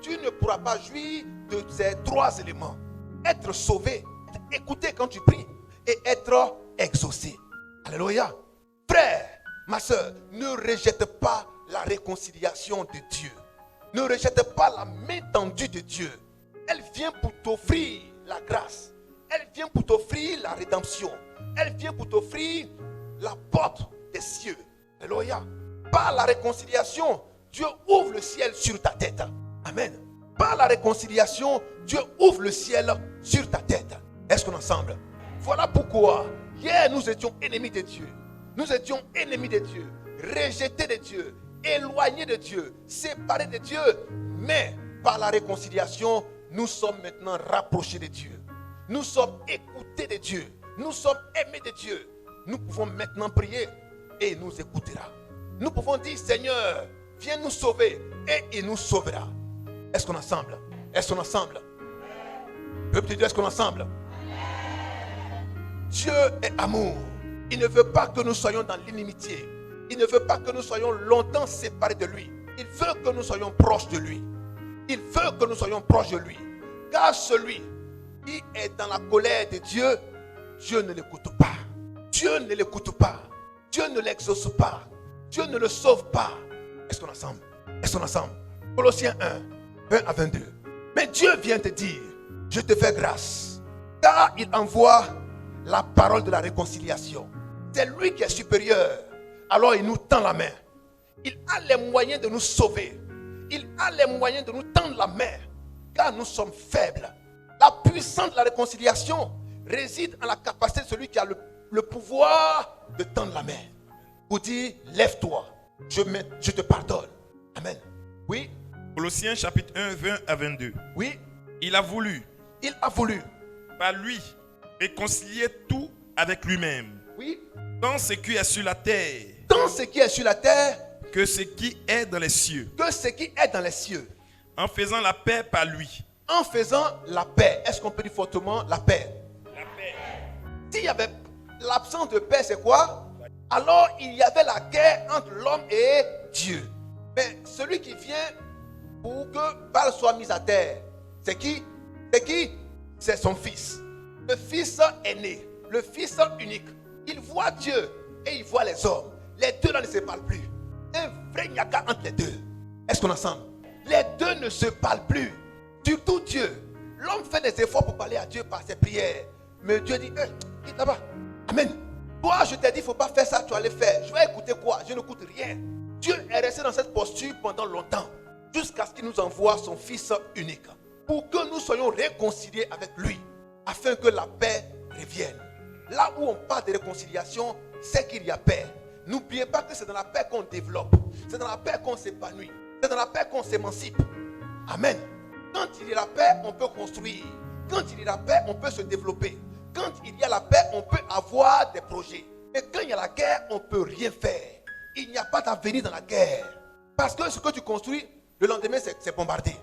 tu ne pourras pas jouir de ces trois éléments. Être sauvé, écouter quand tu pries et être exaucé. Alléluia. Frère, ma soeur, ne rejette pas la réconciliation de Dieu. Ne rejette pas la main tendue de Dieu. Elle vient pour t'offrir la grâce. Elle vient pour t'offrir la rédemption. Elle vient pour t'offrir la porte des cieux. Alléluia. Par la réconciliation, Dieu ouvre le ciel sur ta tête. Amen. Par la réconciliation, Dieu ouvre le ciel sur ta tête. Est-ce qu'on est ensemble? Voilà pourquoi hier nous étions ennemis de Dieu. Nous étions ennemis de Dieu, rejetés de Dieu, éloignés de Dieu, séparés de Dieu. Mais par la réconciliation, nous sommes maintenant rapprochés de Dieu. Nous sommes écoutés de Dieu. Nous sommes aimés de Dieu. Nous pouvons maintenant prier et il nous écoutera. Nous pouvons dire, Seigneur, viens nous sauver et il nous sauvera. Est-ce qu'on est ensemble? Est-ce qu'on est ensemble? Peuple de Dieu, est-ce qu'on est ensemble? Dieu est amour. Il ne veut pas que nous soyons dans l'inimitié. Il ne veut pas que nous soyons longtemps séparés de lui. Il veut que nous soyons proches de lui. Il veut que nous soyons proches de lui. Car celui qui est dans la colère de Dieu, Dieu ne l'écoute pas. Dieu ne l'écoute pas. Dieu ne l'exauce pas. Dieu ne le sauve pas. Est-ce qu'on est ensemble? Est-ce qu'on est ensemble? Colossiens 1, 20 à 22. Mais Dieu vient te dire, je te fais grâce. Car il envoie la parole de la réconciliation. C'est lui qui est supérieur. Alors il nous tend la main. Il a les moyens de nous sauver. Il a les moyens de nous tendre la main. Car nous sommes faibles. La puissance de la réconciliation réside en la capacité de celui qui a le pouvoir de tendre la main. Pour dire, lève-toi, je te pardonne. Amen. Oui. Colossiens chapitre 1, 20 à 22. Oui. Il a voulu, par lui, réconcilier tout avec lui-même. Oui. Tant ce qui est sur la terre, Tant ce qui est sur la terre, que ce qui est dans les cieux. que ce qui est dans les cieux. En faisant la paix par lui. En faisant la paix. Est-ce qu'on peut dire fortement la paix? La paix. S'il y avait l'absence de paix, c'est quoi? Alors il y avait la guerre entre l'homme et Dieu. Mais celui qui vient pour que Baal soit mis à terre, c'est qui? C'est qui? C'est son fils. Le fils aîné, le fils unique. Il voit Dieu et il voit les hommes. Les deux là ne se parlent plus. Un vrai nyaka entre les deux. Est-ce qu'on est ensemble? Les deux ne se parlent plus. Surtout Dieu. L'homme fait des efforts pour parler à Dieu par ses prières. Mais Dieu dit, quitte là-bas. Amen. Toi, je t'ai dit, il ne faut pas faire ça, tu vas le faire. Je vais écouter quoi? Je n'écoute rien. Dieu est resté dans cette posture pendant longtemps. Jusqu'à ce qu'il nous envoie son fils unique. Pour que nous soyons réconciliés avec lui. Afin que la paix revienne. Là où on parle de réconciliation, c'est qu'il y a paix. N'oubliez pas que c'est dans la paix qu'on développe. C'est dans la paix qu'on s'épanouit. C'est dans la paix qu'on s'émancipe. Amen. Quand il y a la paix, on peut construire. Quand il y a la paix, on peut se développer. Quand il y a la paix, on peut avoir des projets. Mais quand il y a la guerre, on ne peut rien faire. Il n'y a pas d'avenir dans la guerre. Parce que ce que tu construis, le lendemain, c'est bombardé.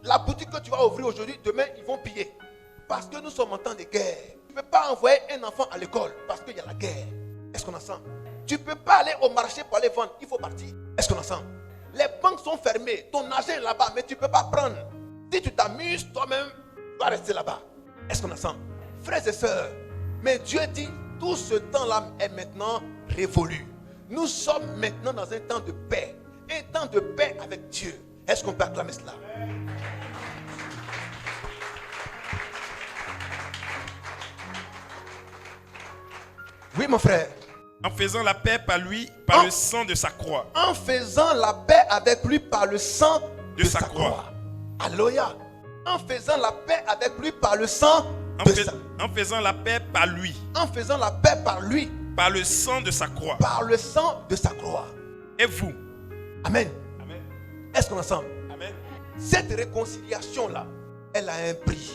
La boutique que tu vas ouvrir aujourd'hui, demain, ils vont piller. Parce que nous sommes en temps de guerre. Tu ne peux pas envoyer un enfant à l'école parce qu'il y a la guerre. Est-ce qu'on est ensemble? Tu ne peux pas aller au marché pour aller vendre. Il faut partir. Est-ce qu'on est ensemble? Les banques sont fermées. Ton argent est là-bas, mais tu ne peux pas prendre. Si tu t'amuses, toi-même, tu vas rester là-bas. Est-ce qu'on est ensemble? Frères et sœurs, mais Dieu dit, tout ce temps-là est maintenant révolu. Nous sommes maintenant dans un temps de paix. Un temps de paix avec Dieu. Est-ce qu'on peut acclamer cela? Oui, mon frère. En faisant la paix par lui, par le sang de sa croix. En faisant la paix avec lui par le sang de sa croix. Alléluia. En faisant la paix avec lui par le sang de sa croix. En faisant la paix par lui. En faisant la paix par lui. Par le sang de sa croix. Par le sang de sa croix. Et vous? Amen. Amen. Est-ce qu'on est ensemble? Amen. Cette réconciliation-là, elle a un prix.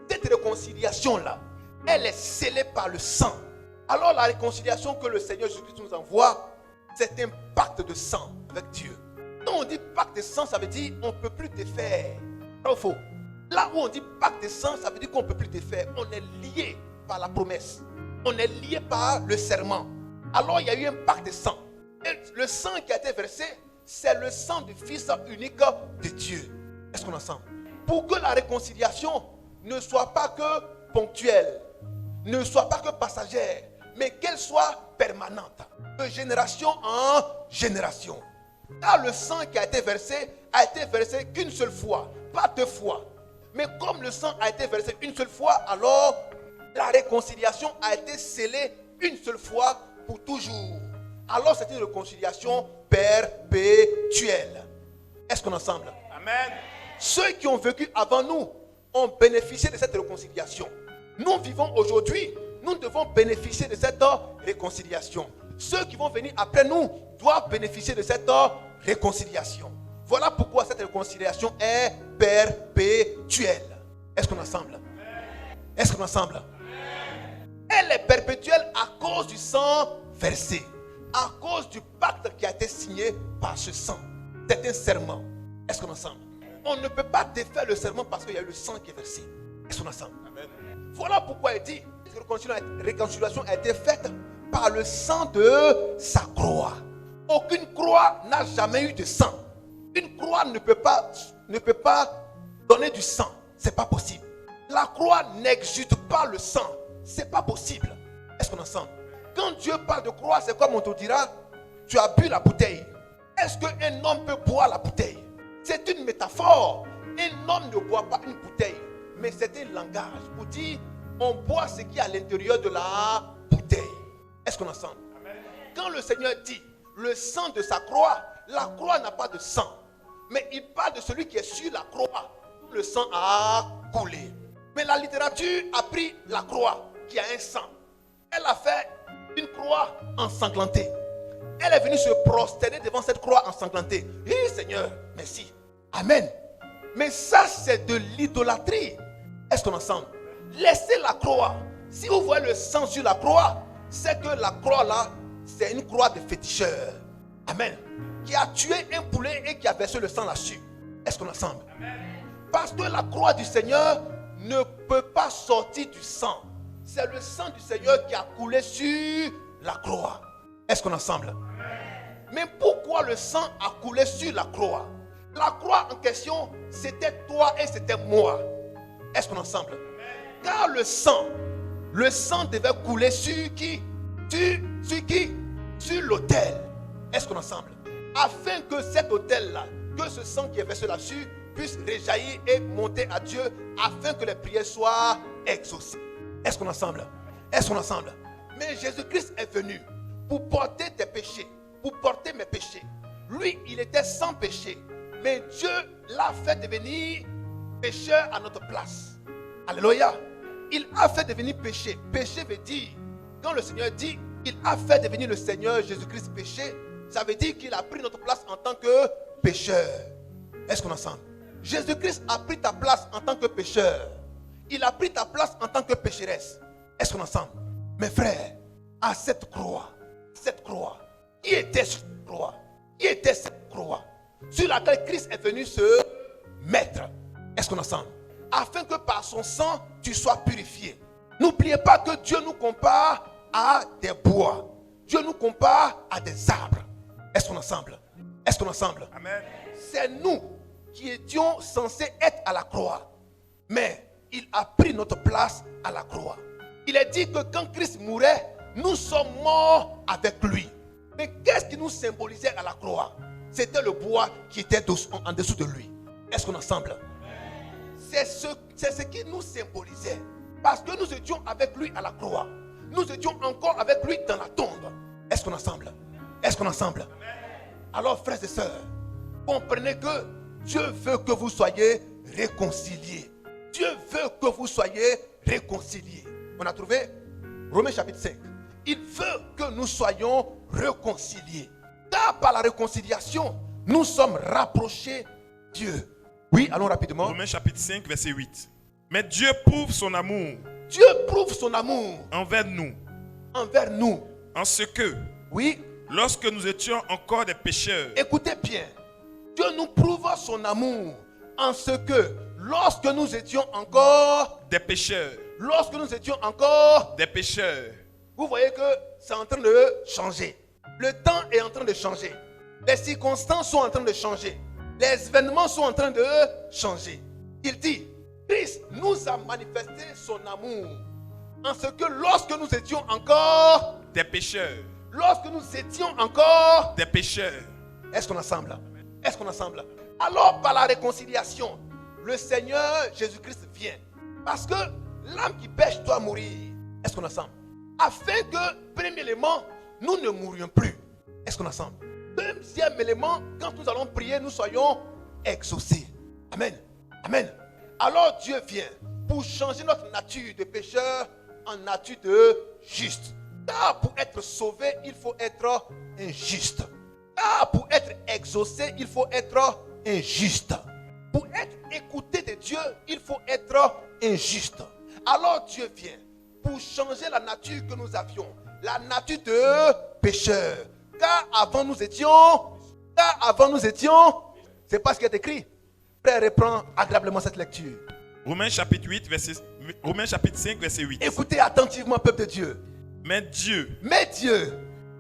Cette réconciliation-là, elle est scellée par le sang. Alors la réconciliation que le Seigneur Jésus-Christ nous envoie, c'est un pacte de sang avec Dieu. Quand on dit pacte de sang, ça veut dire on ne peut plus te faire. Vrai ou faux? Là où on dit pacte de sang, ça veut dire qu'on ne peut plus te faire. On est lié par la promesse. On est lié par le serment. Alors il y a eu un pacte de sang. Et le sang qui a été versé, c'est le sang du Fils unique de Dieu. Est-ce qu'on est ensemble? Pour que la réconciliation ne soit pas que ponctuelle, ne soit pas que passagère, mais qu'elle soit permanente, de génération en génération. Car le sang qui a été versé qu'une seule fois, pas deux fois. Mais comme le sang a été versé une seule fois, alors la réconciliation a été scellée une seule fois pour toujours. Alors c'est une réconciliation perpétuelle. Est-ce qu'on est ensemble? Amen. Ceux qui ont vécu avant nous ont bénéficié de cette réconciliation. Nous vivons aujourd'hui, nous devons bénéficier de cette réconciliation. Ceux qui vont venir après nous doivent bénéficier de cette réconciliation. Voilà pourquoi cette réconciliation est perpétuelle. Est-ce qu'on est ensemble? Est-ce qu'on est ensemble? Elle est perpétuelle à cause du sang versé, à cause du pacte qui a été signé par ce sang. C'est un serment. Est-ce qu'on est ensemble? On ne peut pas défaire le serment parce qu'il y a eu le sang qui est versé. Est-ce qu'on est ensemble? Amen. Voilà pourquoi il dit que la réconciliation a été faite par le sang de sa croix. Aucune croix n'a jamais eu de sang. Une croix ne peut pas donner du sang. C'est pas possible. La croix n'exulte pas le sang. C'est pas possible. Est-ce qu'on est ensemble? Quand Dieu parle de croix, c'est comme on te dira, tu as bu la bouteille. Est-ce qu'un homme peut boire la bouteille? C'est une métaphore. Un homme ne boit pas une bouteille, mais c'est un langage pour dire on boit ce qui est à l'intérieur de la bouteille. Est-ce qu'on est ensemble? Amen. Quand le Seigneur dit le sang de sa croix, la croix n'a pas de sang, mais il parle de celui qui est sur la croix où le sang a coulé. Mais la littérature a pris la croix qui a un sang. Elle a fait une croix ensanglantée. Elle est venue se prosterner devant cette croix ensanglantée. Et Seigneur, merci. Amen. Mais ça, c'est de l'idolâtrie. Est-ce qu'on est ensemble? Laissez la croix. Si vous voyez le sang sur la croix, c'est que la croix là, c'est une croix de féticheur. Amen. Qui a tué un poulet et qui a versé le sang là-dessus. Est-ce qu'on est ensemble? Amen. Parce que la croix du Seigneur ne peut pas sortir du sang. C'est le sang du Seigneur qui a coulé sur la croix. Est-ce qu'on est ensemble? Amen. Mais pourquoi le sang a coulé sur la croix? La croix en question, c'était toi et c'était moi. Est-ce qu'on est ensemble? Amen. Car le sang devait couler sur qui? Sur qui? Sur l'autel. Est-ce qu'on est ensemble? Afin que cet autel-là, que ce sang qui est versé là-dessus, puisse réjaillir et monter à Dieu, afin que les prières soient exaucées. Est-ce qu'on est ensemble? Est-ce qu'on est ensemble? Mais Jésus-Christ est venu pour porter tes péchés, pour porter mes péchés. Lui, il était sans péché, mais Dieu l'a fait devenir pécheur à notre place. Alléluia. Il a fait devenir péché. Péché veut dire, quand le Seigneur dit, il a fait devenir le Seigneur Jésus-Christ péché, ça veut dire qu'il a pris notre place en tant que pécheur. Est-ce qu'on est ensemble? Jésus-Christ a pris ta place en tant que pécheur. Il a pris ta place en tant que pécheresse. Est-ce qu'on est ensemble? Mes frères, à cette croix, qui était cette croix? Qui était cette croix sur laquelle Christ est venu se mettre? Est-ce qu'on est ensemble? Afin que par son sang, tu sois purifié. N'oubliez pas que Dieu nous compare à des bois. Dieu nous compare à des arbres. Est-ce qu'on est ensemble? Est-ce qu'on est ensemble? Amen. C'est nous qui étions censés être à la croix. Mais il a pris notre place à la croix. Il est dit que quand Christ mourait, nous sommes morts avec lui. Mais qu'est-ce qui nous symbolisait à la croix? C'était le bois qui était en dessous de lui. Est-ce qu'on est ensemble? C'est ce qui nous symbolisait. Parce que nous étions avec lui à la croix. nous étions encore avec lui dans la tombe. Est-ce qu'on est ensemble? Est-ce qu'on est ensemble? Alors, frères et sœurs, comprenez que Dieu veut que vous soyez réconciliés. Dieu veut que vous soyez réconciliés. On a trouvé Romains chapitre 5. Il veut que nous soyons réconciliés. Car par la réconciliation, nous sommes rapprochés de Dieu. Oui, allons rapidement. Romains chapitre 5, verset 8. Mais Dieu prouve son amour Dieu prouve son amour envers nous, en ce que, oui, lorsque nous étions encore des pécheurs, écoutez bien. Dieu nous prouve son amour en ce que lorsque nous étions encore des pécheurs, vous voyez que c'est en train de changer. Le temps est en train de changer. Les circonstances sont en train de changer. Les événements sont en train de changer. Il dit, Christ nous a manifesté son amour en ce que lorsque nous étions encore des pécheurs, est-ce qu'on est ensemble? Est-ce qu'on est ensemble? Alors par la réconciliation, le Seigneur Jésus-Christ vient. Parce que l'âme qui pêche doit mourir. Est-ce qu'on est ensemble? Afin que, premier élément, nous ne mourions plus. Est-ce qu'on est ensemble? Deuxième élément, quand nous allons prier, nous soyons exaucés. Amen. Amen. Alors Dieu vient pour changer notre nature de pécheur en nature de juste. Car pour être sauvé, il faut être injuste. Car pour être exaucé, il faut être injuste. Pour être écouté de Dieu, il faut être injuste. Alors Dieu vient pour changer la nature que nous avions, la nature de pécheur. Car avant nous étions, c'est pas ce qui est écrit. Frère, reprends agréablement cette lecture. Romains chapitre 5, verset 8. Écoutez attentivement, peuple de Dieu. Mais Dieu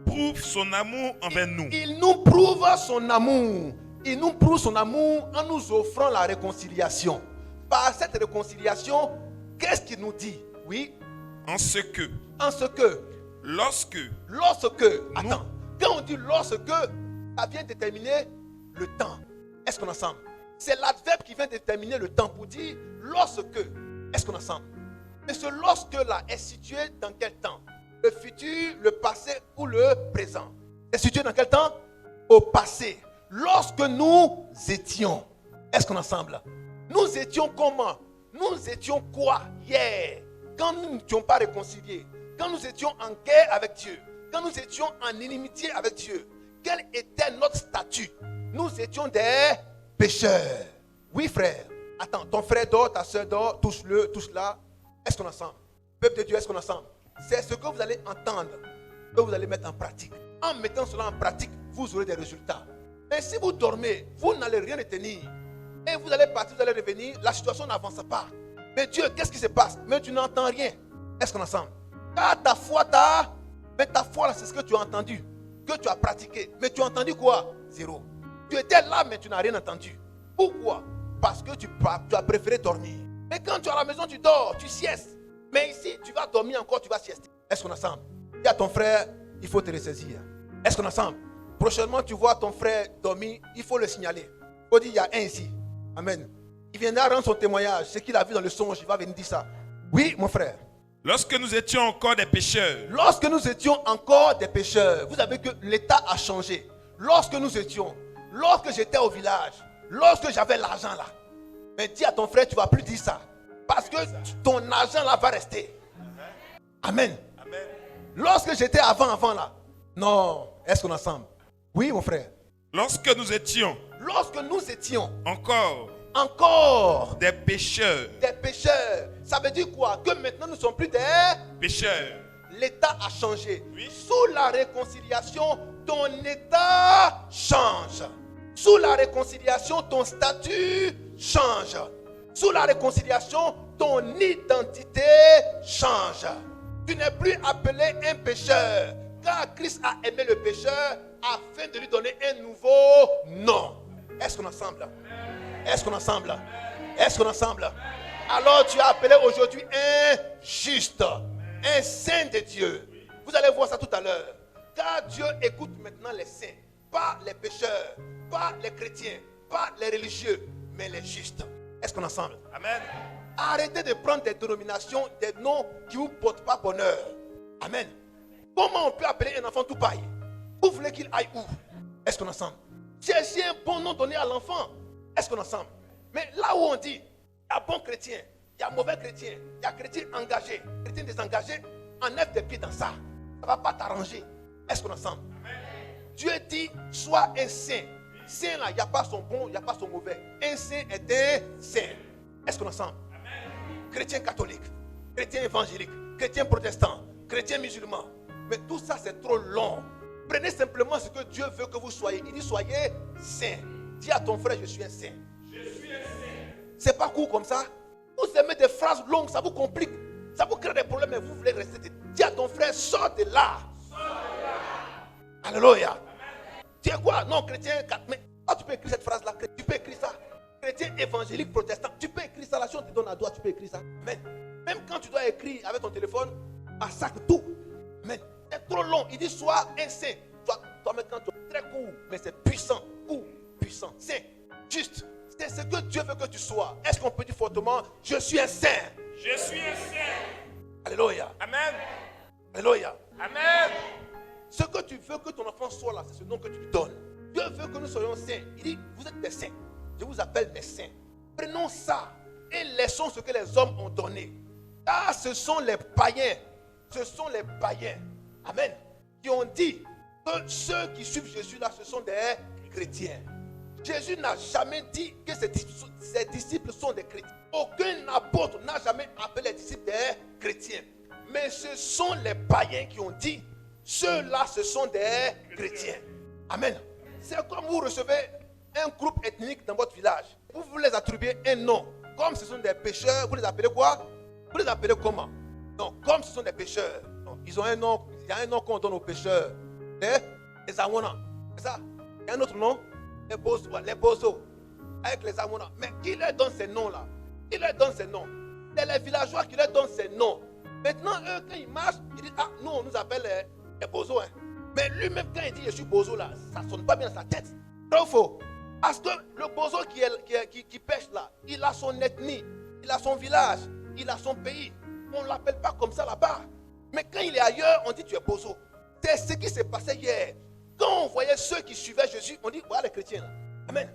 prouve son amour envers nous. Il nous prouve son amour. Il nous prouve son amour en nous offrant la réconciliation. Par cette réconciliation, qu'est-ce qu'il nous dit? Oui. En ce que, lorsque, attends, quand on dit lorsque, ça vient déterminer le temps. Est-ce qu'on est ensemble? C'est l'adverbe qui vient déterminer le temps pour dire lorsque. Est-ce qu'on est ensemble? Et ce lorsque là est situé dans quel temps? Le futur, le passé ou le présent? Est situé dans quel temps? Au passé. Lorsque nous étions. Est-ce qu'on est ensemble? Nous étions comment? Nous étions quoi hier? Quand nous n'étions pas réconciliés, quand nous étions en guerre avec Dieu, quand nous étions en inimitié avec Dieu, quel était notre statut? Nous étions des pécheurs. Oui, frère. Attends, ton frère dort, ta soeur dort, touche-le, touche-la. Est-ce qu'on est ensemble? Peuple de Dieu, est-ce qu'on est ensemble? C'est ce que vous allez entendre, que vous allez mettre en pratique. En mettant cela en pratique, vous aurez des résultats. Mais si vous dormez, vous n'allez rien retenir. Et vous allez partir, vous allez revenir, la situation n'avance pas. Mais Dieu, qu'est-ce qui se passe? Mais tu n'entends rien. Est-ce qu'on est ensemble? Car ta foi, mais ta foi là, c'est ce que tu as entendu, que tu as pratiqué. Mais tu as entendu quoi? Zéro. Tu étais là, mais tu n'as rien entendu. Pourquoi? Parce que tu as préféré dormir. Mais quand tu es à la maison, tu dors, tu siestes. Mais ici, tu vas dormir encore, tu vas siester. Est-ce qu'on est ensemble? Dis à ton frère, il faut te ressaisir. Est-ce qu'on est ensemble? Prochainement, tu vois ton frère dormir, il faut le signaler. Il faut dire, il y a un ici. Amen. Il viendra rendre son témoignage. Ce qu'il a vu dans le songe, il va venir dire ça. Oui, mon frère. Lorsque nous étions encore des pécheurs. Vous savez que l'état a changé. Lorsque j'étais au village, lorsque j'avais l'argent là. Mais dis à ton frère, tu ne vas plus dire ça. Parce que ton argent là va rester. Amen. Amen. Lorsque j'étais avant là. Non. Est-ce qu'on est ensemble? Oui, mon frère. Lorsque nous étions encore des pécheurs. Ça veut dire quoi? Que maintenant nous ne sommes plus des pécheurs. L'état a changé. Oui. Sous la réconciliation, ton état change. Sous la réconciliation, ton statut change. Sous la réconciliation, ton identité change. Tu n'es plus appelé un pécheur. Car Christ a aimé le pécheur afin de lui donner un nouveau nom. Est-ce qu'on est ensemble? Est-ce qu'on est ensemble? Est-ce qu'on est ensemble? Alors tu es appelé aujourd'hui un juste, un saint de Dieu. Vous allez voir ça tout à l'heure. Car Dieu écoute maintenant les saints, pas les pécheurs, pas les chrétiens, pas les religieux, mais les justes. Est-ce qu'on est ensemble? Amen. Arrêtez de prendre des dénominations, des noms qui ne vous portent pas bonheur. Amen. Comment on peut appeler un enfant tout paille? Vous voulez qu'il aille où? Est-ce qu'on est ensemble? Cherchez un bon nom donné à l'enfant. Est-ce qu'on est ensemble? Mais là où on dit, il y a bon chrétien, il y a mauvais chrétien, il y a chrétien engagé, chrétien désengagé, enlève tes pieds dans ça. Ça ne va pas t'arranger. Est-ce qu'on est ensemble? Dieu dit, sois un saint. Saint là, il n'y a pas son bon, il n'y a pas son mauvais. Un saint est un saint. Est-ce qu'on est ensemble? Chrétien catholique, chrétien évangélique, chrétien protestant, chrétien musulman. Mais tout ça c'est trop long. Prenez simplement ce que Dieu veut que vous soyez. Il dit soyez saint. Dis à ton frère, je suis un saint. Je suis un saint. C'est pas court comme ça. Vous aimez des phrases longues, ça vous complique. Ça vous crée des problèmes, mais vous voulez rester. Dis à ton frère, sors de là. Sors de là. Alléluia. Tu es quoi? Non, chrétien, mais tu peux écrire cette phrase-là. Tu peux écrire ça. Chrétien évangélique protestant. Tu peux écrire ça. La chose te donne à toi, tu peux écrire ça. Amen. Même quand tu dois écrire avec ton téléphone, massacre tout. Amen. C'est trop long. Il dit sois un saint. Toi maintenant tu es très court, mais c'est puissant. Court, puissant, saint, juste. C'est ce que Dieu veut que tu sois. Est-ce qu'on peut dire fortement, je suis un saint? Je suis un saint. Alléluia. Amen. Alléluia. Amen. Ce que tu veux que ton enfant soit là, c'est ce nom que tu lui donnes. Dieu veut que nous soyons saints. Il dit, vous êtes des saints. Je vous appelle des saints. Prenons ça et laissons ce que les hommes ont donné. Car ce sont les païens. Ce sont les païens. Amen. Qui ont dit que ceux qui suivent Jésus là, ce sont des chrétiens. Jésus n'a jamais dit que ses disciples sont des chrétiens. Aucun apôtre n'a jamais appelé les disciples des chrétiens. Mais ce sont les païens qui ont dit, ceux-là, ce sont des chrétiens. Amen. C'est comme vous recevez un groupe ethnique dans votre village. Vous les attribuez un nom. Comme ce sont des pécheurs, vous les appelez quoi? Vous les appelez comment? Non, comme ce sont des pécheurs. Non, ils ont un nom. Il y a un nom qu'on donne aux pécheurs. Les Awana. C'est ça? Il y a un autre nom? Les Bozo. Avec les Awana. Mais qui leur donne ces noms-là? Qui leur donne ces noms? C'est les villageois qui leur donnent ces noms. Maintenant, eux, quand ils marchent, ils disent, ah, nous, on nous appelle les Bozo. Hein. Mais lui-même, quand il dit, je suis Bozo, là, ça ne sonne pas bien dans sa tête. Trop faux. Parce que le Bozo qui pêche là, il a son ethnie, il a son village, il a son pays. On ne l'appelle pas comme ça là-bas. Mais quand il est ailleurs, on dit tu es Bozo. C'est ce qui s'est passé hier. Quand on voyait ceux qui suivaient Jésus, on dit voilà les chrétiens là. Amen.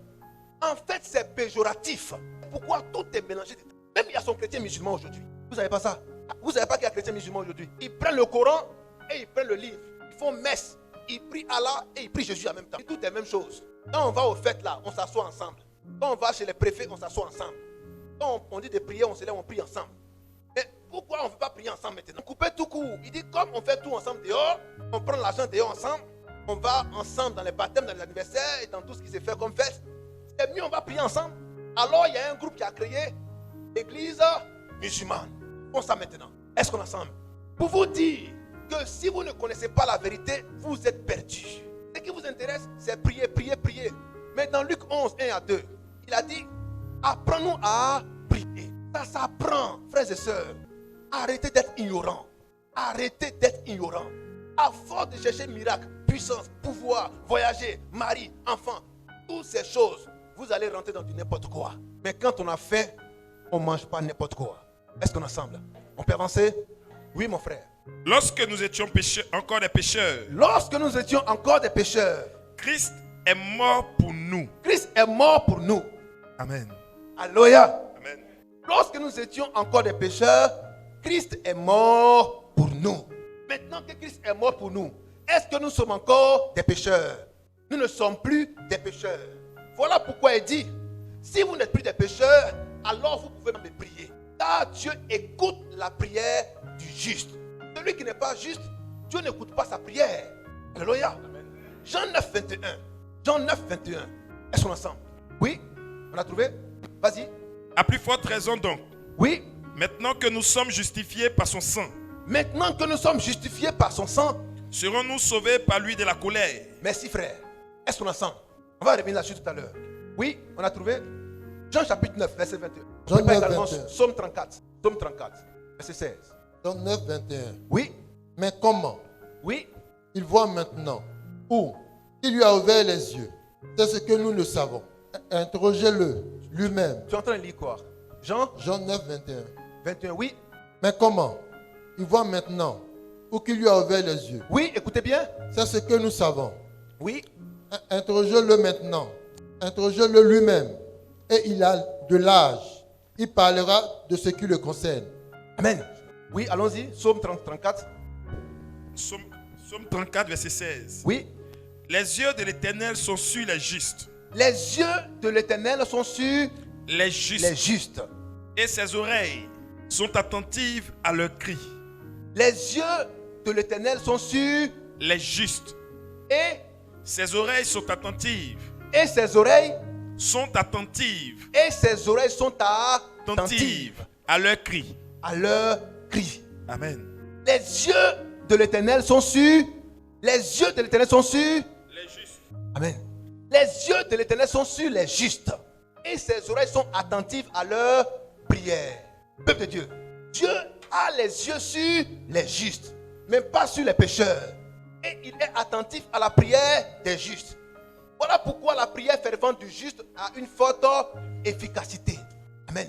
En fait, c'est péjoratif. Pourquoi tout est mélangé? Même il y a son chrétien musulman aujourd'hui. Vous ne savez pas ça? Vous ne savez pas qu'il y a chrétien musulman aujourd'hui? Ils prennent le Coran et ils prennent le livre. Ils font messe. Ils prient Allah et ils prient Jésus en même temps. Tout est la même chose. Quand on va aux fêtes là, on s'assoit ensemble. Quand on va chez les préfets, on s'assoit ensemble. Quand on dit de prier, on se lève, on prie ensemble. Mais pourquoi on ne veut pas prier ensemble maintenant? Couper tout court. Il dit comme on fait tout ensemble dehors, on prend l'argent dehors ensemble, on va ensemble dans les baptêmes, dans les anniversaires et dans tout ce qui se fait comme fête. C'est mieux, on va prier ensemble. Alors il y a un groupe qui a créé l'église musulmane. On ça maintenant. Est-ce qu'on est ensemble? Pour vous dire que si vous ne connaissez pas la vérité, vous êtes perdus. Ce qui vous intéresse, c'est prier, prier, prier. Mais dans Luc 11, 1 à 2, il a dit, apprends-nous à prier. Ça s'apprend, frères et sœurs. Arrêtez d'être ignorants. Arrêtez d'être ignorants. À force de chercher miracle, puissance, pouvoir, voyager, mari, enfant, toutes ces choses, vous allez rentrer dans du n'importe quoi. Mais quand on a faim, on ne mange pas n'importe quoi. Est-ce qu'on est ensemble? On peut avancer? Oui, mon frère. Lorsque nous étions encore des pécheurs, Lorsque nous étions encore des pécheurs, Christ est mort pour nous. Christ est mort pour nous. Amen. Alléluia. Amen. Lorsque nous étions encore des pécheurs, Christ est mort pour nous. Maintenant que Christ est mort pour nous, est-ce que nous sommes encore des pécheurs? Nous ne sommes plus des pécheurs. Voilà pourquoi il dit, si vous n'êtes plus des pécheurs, alors vous pouvez même prier. Car Dieu écoute la prière du juste. Celui qui n'est pas juste, Dieu n'écoute pas sa prière. Alléluia. Jean 9, 21. Jean 9, 21. Est-ce qu'on est ensemble? Oui. On a trouvé? Vas-y. À plus forte raison donc, Oui. maintenant que nous sommes justifiés par son sang, Maintenant que nous sommes justifiés par son sang, serons-nous sauvés par lui de la colère? merci frère. Est-ce qu'on est ensemble? On va revenir là-dessus tout à l'heure. Oui, on a trouvé? Jean chapitre 9, verset 21. Jean 9, également 21. Psaume 34. Psaume 34, verset 16. Jean 9, 21. Oui, Mais comment? oui. Il voit maintenant. Où? Il lui a ouvert les yeux. C'est ce que nous ne savons. Interrogez-le lui-même. Tu es en train de lire quoi? Jean Jean 9, 21. 21, oui. Mais comment? Il voit maintenant. ou qui lui a ouvert les yeux. Oui, écoutez bien. C'est ce que nous savons. Oui, Interrogez-le maintenant. Interrogez-le lui-même. Et il a de l'âge. Il parlera de ce qui le concerne. amen. Oui, allons-y. Psaume 34. Psaume 34, verset 16. Oui. Les yeux de l'Éternel sont sur les justes. Les yeux de l'Éternel sont sur Les justes. les justes. Et ses oreilles sont attentives à leurs cris. Les yeux de l'Éternel sont sur Les justes. et Ses oreilles sont attentives. ses oreilles Sont attentives. sont attentives Attentives à leurs cris. à leur cri. Amen. Les yeux de l'Éternel sont sur les yeux de l'Éternel sont sur Les justes. amen. Les yeux de l'Éternel sont sur les justes et ses oreilles sont attentives à leur prière. Peuple de Dieu, Dieu a les yeux sur les justes, mais pas sur les pécheurs. Et il est attentif à la prière des justes. Voilà pourquoi la prière fervente du juste a une forte efficacité. Amen.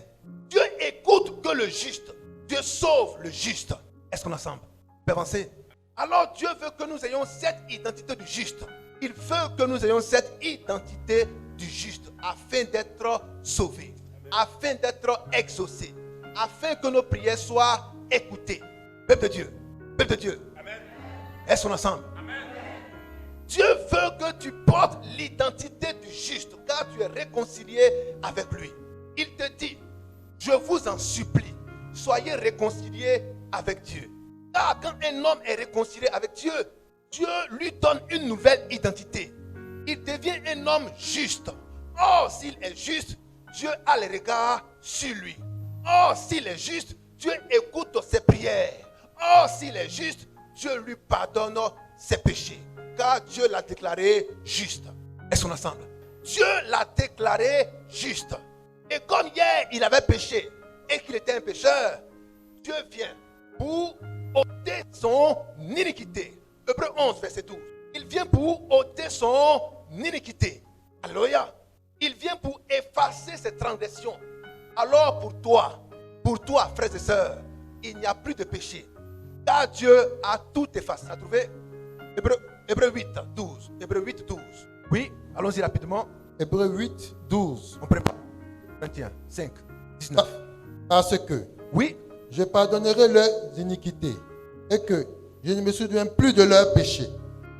Dieu écoute que le juste. Dieu sauve le juste. Est-ce qu'on est ensemble? On peut avancer. Alors Dieu veut que nous ayons cette identité du juste. Il veut que nous ayons cette identité du juste afin d'être sauvés, afin d'être exaucés, afin que nos prières soient écoutées. Peuple de Dieu. Peuple de Dieu. Amen. Est-ce qu'on est ensemble? Amen. Dieu veut que tu portes l'identité du juste car tu es réconcilié avec lui. Il te dit, je vous en supplie, soyez réconciliés avec Dieu. Car quand un homme est réconcilié avec Dieu, Dieu lui donne une nouvelle identité. Il devient un homme juste. Or, s'il est juste, Dieu a le regard sur lui. Or, s'il est juste, Dieu écoute ses prières. Or, s'il est juste, Dieu lui pardonne ses péchés. Car Dieu l'a déclaré juste. Est-ce qu'on est ensemble? Dieu l'a déclaré juste. Et comme hier, il avait péché et qu'il était un pécheur, Dieu vient pour ôter son iniquité. Hébreux 11, verset 12. Il vient pour ôter son iniquité. Alléluia. Il vient pour effacer ses transgressions. Alors pour toi, frères et sœurs, il n'y a plus de péché. Car Dieu a tout effacé. Vous avez trouvé? Hébreux 8, 12. Hébreux 8, 12. Oui, allons-y rapidement. Hébreux 8, 12. On prépare. 21, 5, 19. Parce que Oui, je pardonnerai leurs iniquités et que je ne me souviens plus de leurs péchés.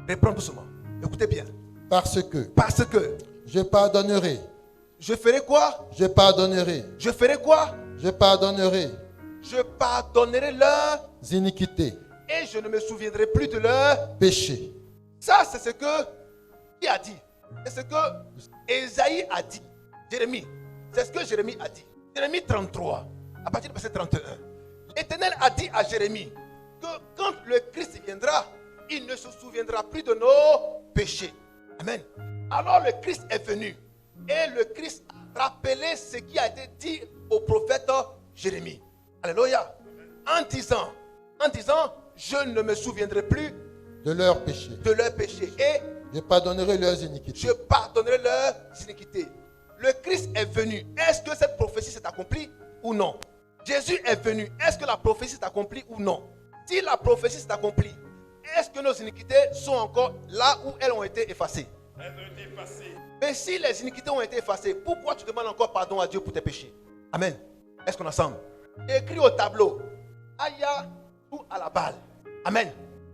reprends doucement. Écoutez bien. Parce que je pardonnerai. Je ferai quoi? Je pardonnerai. Je ferai quoi? Je pardonnerai Je pardonnerai leurs iniquités, et je ne me souviendrai plus de leurs. péchés. Ça, c'est ce que qui a dit. C'est ce que Ésaïe a dit. Jérémie. C'est ce que Jérémie a dit. Jérémie 33, à partir du verset 31. L'Éternel a dit à Jérémie que quand le Christ viendra, il ne se souviendra plus de nos péchés. Amen. Alors le Christ est venu et le Christ a rappelé ce qui a été dit au prophète Jérémie. Alléluia. En disant, je ne me souviendrai plus De leurs péchés. de leurs péchés et Je pardonnerai leurs iniquités. je pardonnerai leurs iniquités. Le Christ est venu. Est-ce que cette prophétie s'est accomplie ou non? Jésus est venu. Est-ce que la prophétie s'est accomplie ou non? Si la prophétie s'est accomplie, est-ce que nos iniquités sont encore là où elles ont été effacées? Elles ont été effacées. Mais si les iniquités ont été effacées, pourquoi tu demandes encore pardon à Dieu pour tes péchés? Amen. Est-ce qu'on est ensemble? Écrit au tableau. Aya tout à la balle. Amen.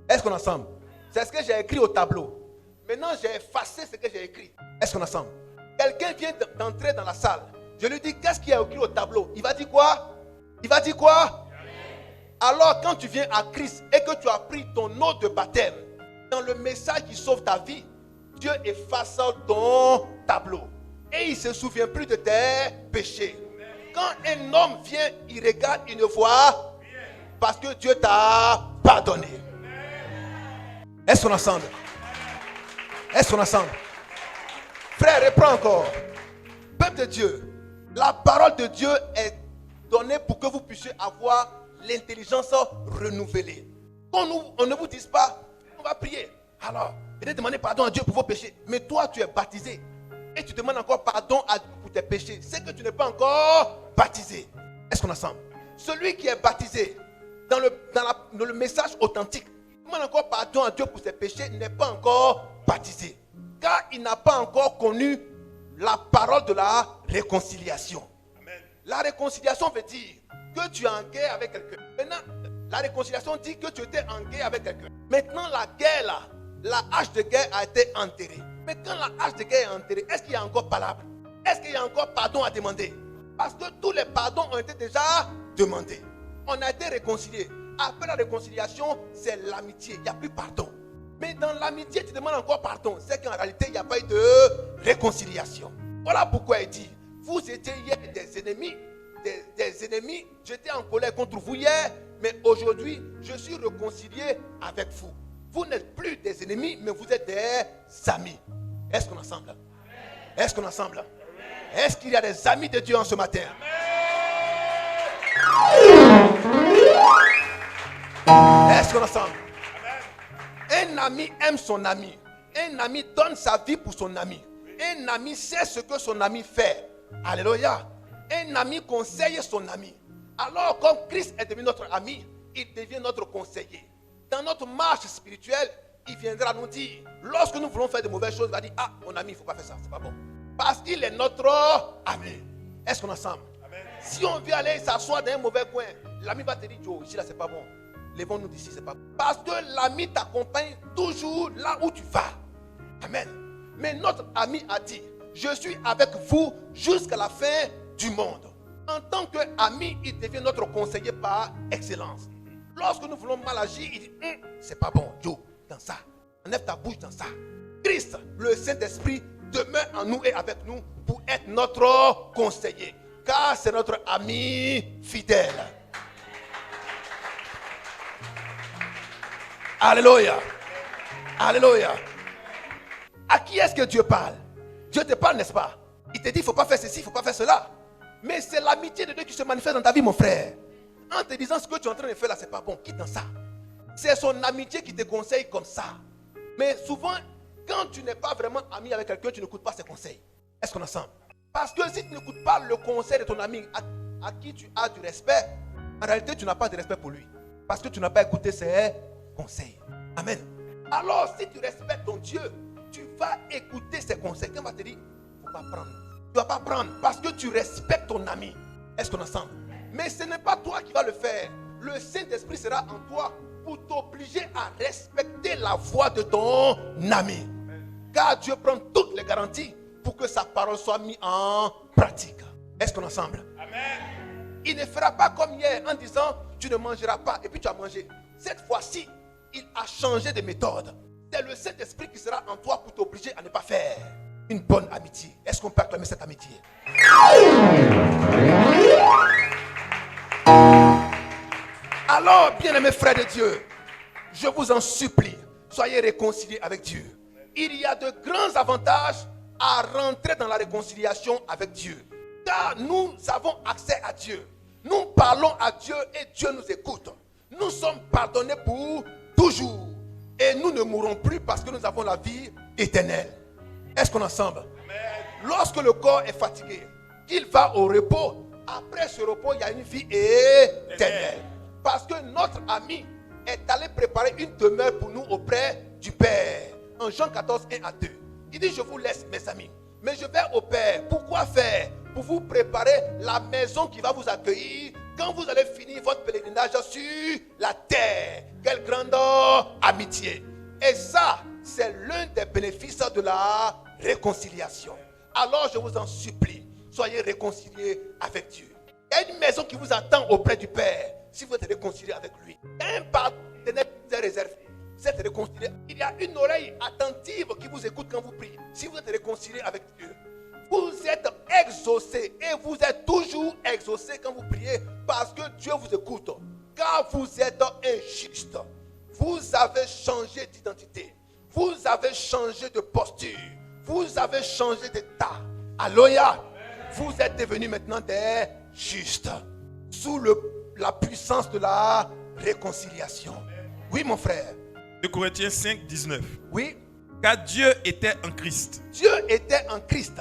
Est-ce qu'on est ensemble? C'est ce que j'ai écrit au tableau. Maintenant, j'ai effacé ce que j'ai écrit. Est-ce qu'on est ensemble? Quelqu'un vient d'entrer dans la salle. Je lui dis, qu'est-ce qu'il y a écrit au tableau? Il va dire quoi? Il va dire quoi? Alors, quand tu viens à Christ et que tu as pris ton eau de baptême, dans le message qui sauve ta vie, Dieu efface ton tableau. Et il ne se souvient plus de tes péchés. Quand un homme vient, il regarde, il ne voit parce que Dieu t'a pardonné. Est-ce qu'on est ensemble? Est-ce qu'on est ensemble? Frère, reprends encore. Peuple de Dieu, la parole de Dieu est donnée pour que vous puissiez avoir l'intelligence renouvelée. On ne vous dise pas, on va prier. Alors, venez demander pardon à Dieu pour vos péchés. Mais toi, tu es baptisé. Et tu demandes encore pardon à Dieu pour tes péchés. C'est que tu n'es pas encore baptisé. Est-ce qu'on est ensemble? Celui qui est baptisé dans le message authentique, demande encore pardon à Dieu pour ses péchés n'est pas encore baptisé. Car il n'a pas encore connu la parole de la réconciliation. Amen. La réconciliation veut dire que tu es en guerre avec quelqu'un. Maintenant, la réconciliation dit que tu étais en guerre avec quelqu'un. Maintenant, la guerre là, la hache de guerre a été enterrée. Mais quand la hache de guerre est enterrée, est-ce qu'il y a encore palabre? Est-ce qu'il y a encore pardon à demander? Parce que tous les pardons ont été déjà demandés. On a été réconciliés. Après la réconciliation, c'est l'amitié. Il n'y a plus pardon. Mais dans l'amitié, tu demandes encore pardon. C'est qu'en réalité, il n'y a pas eu de réconciliation. Voilà pourquoi il dit, vous étiez hier des ennemis. Des ennemis, j'étais en colère contre vous hier, mais aujourd'hui, je suis réconcilié avec vous. Vous n'êtes plus des ennemis, mais vous êtes des amis. Est-ce qu'on est ensemble? Est-ce qu'on est ensemble? Est-ce qu'il y a des amis de Dieu en ce matin? Est-ce qu'on est ensemble? Un ami aime son ami. Un ami donne sa vie pour son ami. Un ami sait ce que son ami fait. Alléluia. Un ami conseille son ami. Alors, comme Christ est devenu notre ami, il devient notre conseiller. Dans notre marche spirituelle, il viendra nous dire, lorsque nous voulons faire de mauvaises choses, il va dire, ah, mon ami, il ne faut pas faire ça, c'est pas bon. Parce qu'il est notre ami. Est-ce qu'on est ensemble? Amen. Si on vient aller s'asseoir dans un mauvais coin, l'ami va te dire, Joe, ici là, c'est pas bon. Lèvons-nous d'ici, c'est pas bon. Parce que l'ami t'accompagne toujours là où tu vas. Amen. Mais notre ami a dit, je suis avec vous jusqu'à la fin du monde. En tant qu'ami, il devient notre conseiller par excellence. Lorsque nous voulons mal agir, il dit, c'est pas bon, Joe, dans ça. Enlève ta bouche dans ça. Christ, le Saint-Esprit, demeure en nous et avec nous pour être notre conseiller. Car c'est notre ami fidèle. Alléluia. Alléluia. À qui est-ce que Dieu parle? Dieu te parle, n'est-ce pas? Il te dit, il ne faut pas faire ceci, il ne faut pas faire cela. Mais c'est l'amitié de Dieu qui se manifeste dans ta vie, mon frère. En te disant ce que tu es en train de faire là, c'est pas bon, quitte dans ça. C'est son amitié qui te conseille comme ça. Mais souvent, quand tu n'es pas vraiment ami avec quelqu'un, tu n'écoutes pas ses conseils. Est-ce qu'on est ensemble? Parce que si tu n'écoutes pas le conseil de ton ami à qui tu as du respect, en réalité, tu n'as pas de respect pour lui. Parce que tu n'as pas écouté ses conseils. Amen. Alors, si tu respectes ton Dieu, tu vas écouter ses conseils. Quand il va te dire, il ne faut pas prendre. Tu ne vas pas prendre parce que tu respectes ton ami. Est-ce qu'on est ensemble? Mais ce n'est pas toi qui vas le faire. Le Saint-Esprit sera en toi pour t'obliger à respecter la voix de ton ami. Car Dieu prend toutes les garanties pour que sa parole soit mise en pratique. Est-ce qu'on est ensemble? Amen. Il ne fera pas comme hier en disant tu ne mangeras pas et puis tu as mangé. Cette fois-ci, il a changé de méthode. C'est le Saint-Esprit qui sera en toi pour t'obliger à ne pas faire une bonne amitié. Est-ce qu'on peut acclamer cette amitié? Alors, bien-aimés frères de Dieu, je vous en supplie, soyez réconciliés avec Dieu. Il y a de grands avantages à rentrer dans la réconciliation avec Dieu. Car nous avons accès à Dieu. Nous parlons à Dieu et Dieu nous écoute. Nous sommes pardonnés pour toujours. Et nous ne mourrons plus parce que nous avons la vie éternelle. Est-ce qu'on est ensemble? Lorsque le corps est fatigué, qu'il va au repos, après ce repos, il y a une vie éternelle. Parce que notre ami est allé préparer une demeure pour nous auprès du Père. En Jean 14, 1 à 2. Il dit, je vous laisse mes amis, mais je vais au Père. Pourquoi faire? Pour vous préparer la maison qui va vous accueillir quand vous allez finir votre pèlerinage sur la terre. Quelle grande amitié. Et ça, c'est l'un des bénéfices de la réconciliation. Alors je vous en supplie, soyez réconciliés avec Dieu. Il y a une maison qui vous attend auprès du Père si vous êtes réconciliés avec lui. Un pardon est réservé. Vous êtes réconciliés. Il y a une oreille attentive qui vous écoute quand vous priez. Si vous êtes réconciliés avec Dieu, vous êtes exaucés et vous êtes toujours exaucés quand vous priez parce que Dieu vous écoute. Car vous êtes injuste. Vous avez changé d'identité. Vous avez changé de posture. Vous avez changé d'état. Alléluia. Vous êtes devenus maintenant des justes. Sous la puissance de la réconciliation. Oui, mon frère. 2 Corinthiens 5, 19. Oui. Car Dieu était en Christ. Dieu était en Christ.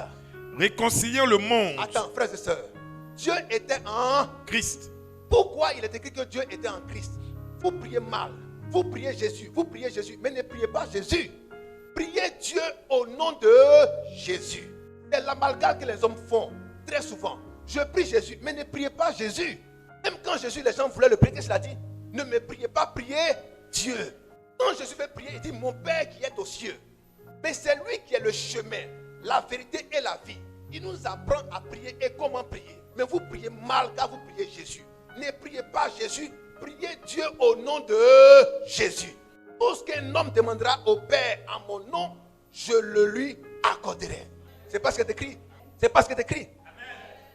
Réconciliant le monde. Attends, frères et sœurs. Dieu était en Christ. Pourquoi il est écrit que Dieu était en Christ? Vous priez mal. Vous priez Jésus, mais ne priez pas Jésus. Priez Dieu au nom de Jésus. C'est l'amalgame que les hommes font très souvent. Je prie Jésus, mais ne priez pas Jésus. Même quand Jésus, les gens voulaient le prier, qu'est-ce qu'il a dit? Ne me priez pas, priez Dieu. Quand Jésus veut prier, il dit mon Père qui est aux cieux. Mais c'est lui qui est le chemin, la vérité et la vie. Il nous apprend à prier et comment prier. Mais vous priez mal car vous priez Jésus. Ne priez pas Jésus, priez Dieu au nom de Jésus. Tout ce qu'un homme demandera au Père en mon nom, je le lui accorderai. C'est pas ce qui est écrit. C'est pas ce qui est écrit.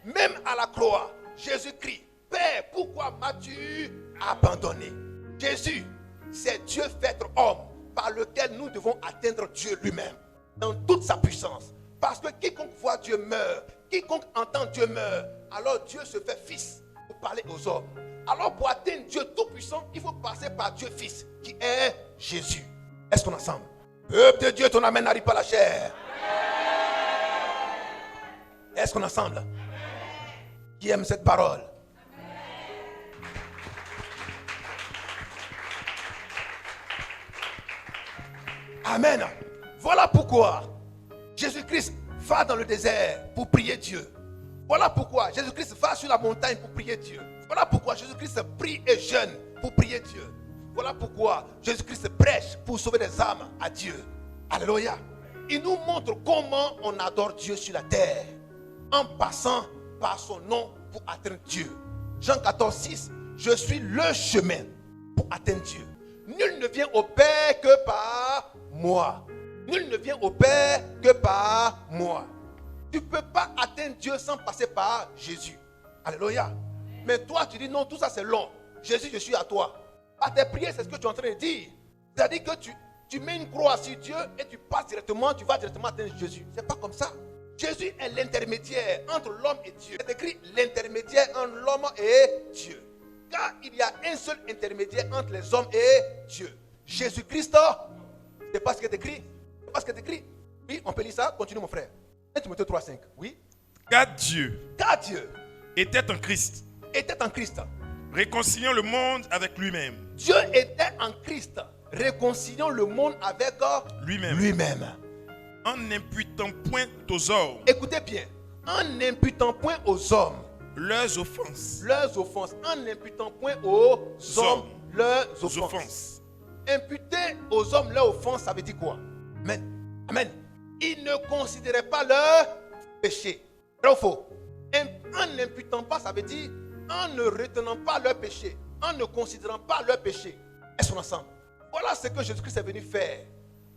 Même à la croix, Jésus crie, Père, pourquoi m'as-tu abandonné? Jésus, c'est Dieu fait homme par lequel nous devons atteindre Dieu lui-même dans toute sa puissance. Parce que quiconque voit Dieu meurt, quiconque entend Dieu meurt. Alors Dieu se fait fils pour parler aux hommes. Alors pour atteindre Dieu tout-puissant, il faut passer par Dieu fils qui est Jésus. Est-ce qu'on est ensemble? Peuple de Dieu, ton amen n'arrive pas à la chair. Est-ce qu'on est ensemble? Qui aime cette parole? Amen. Voilà pourquoi Jésus-Christ va dans le désert pour prier Dieu. Voilà pourquoi Jésus-Christ va sur la montagne pour prier Dieu. Voilà pourquoi Jésus-Christ prie et jeûne pour prier Dieu. Voilà pourquoi Jésus-Christ prêche pour sauver des âmes à Dieu. Alléluia. Il nous montre comment on adore Dieu sur la terre en passant par son nom pour atteindre Dieu. Jean 14, 6. Je suis le chemin pour atteindre Dieu. Nul ne vient au Père que par moi. Nul ne vient au Père que par moi. Tu ne peux pas atteindre Dieu sans passer par Jésus. Alléluia. Mais toi, tu dis non, tout ça c'est long. Jésus, je suis à toi. À tes prières, c'est ce que tu es en train de dire. C'est-à-dire que tu mets une croix sur Dieu et tu passes directement, tu vas directement atteindre Jésus. Ce n'est pas comme ça. Jésus est l'intermédiaire entre l'homme et Dieu. C'est écrit l'intermédiaire entre l'homme et Dieu. Car il y a un seul intermédiaire entre les hommes et Dieu. Jésus-Christ, c'est pas ce qui est écrit. C'est pas ce qui est écrit. Oui, on peut lire ça. Continue mon frère. 1 Timothée 3, 5. Oui. Car Dieu était en Christ. Réconciliant le monde avec lui-même. Dieu était en Christ, réconciliant le monde avec lui-même. En n'imputant point aux hommes. Écoutez bien. En n'imputant point aux hommes leurs offenses. En n'imputant point aux hommes leurs offenses. Imputer aux hommes leurs offenses, ça veut dire quoi? Amen. Amen. Ils ne considéraient pas leur péché. Vrai ou faux? En n'imputant pas, ça veut dire en ne retenant pas leur péché, en ne considérant pas leur péché. Est-ce qu'on est ensemble? Voilà ce que Jésus-Christ est venu faire.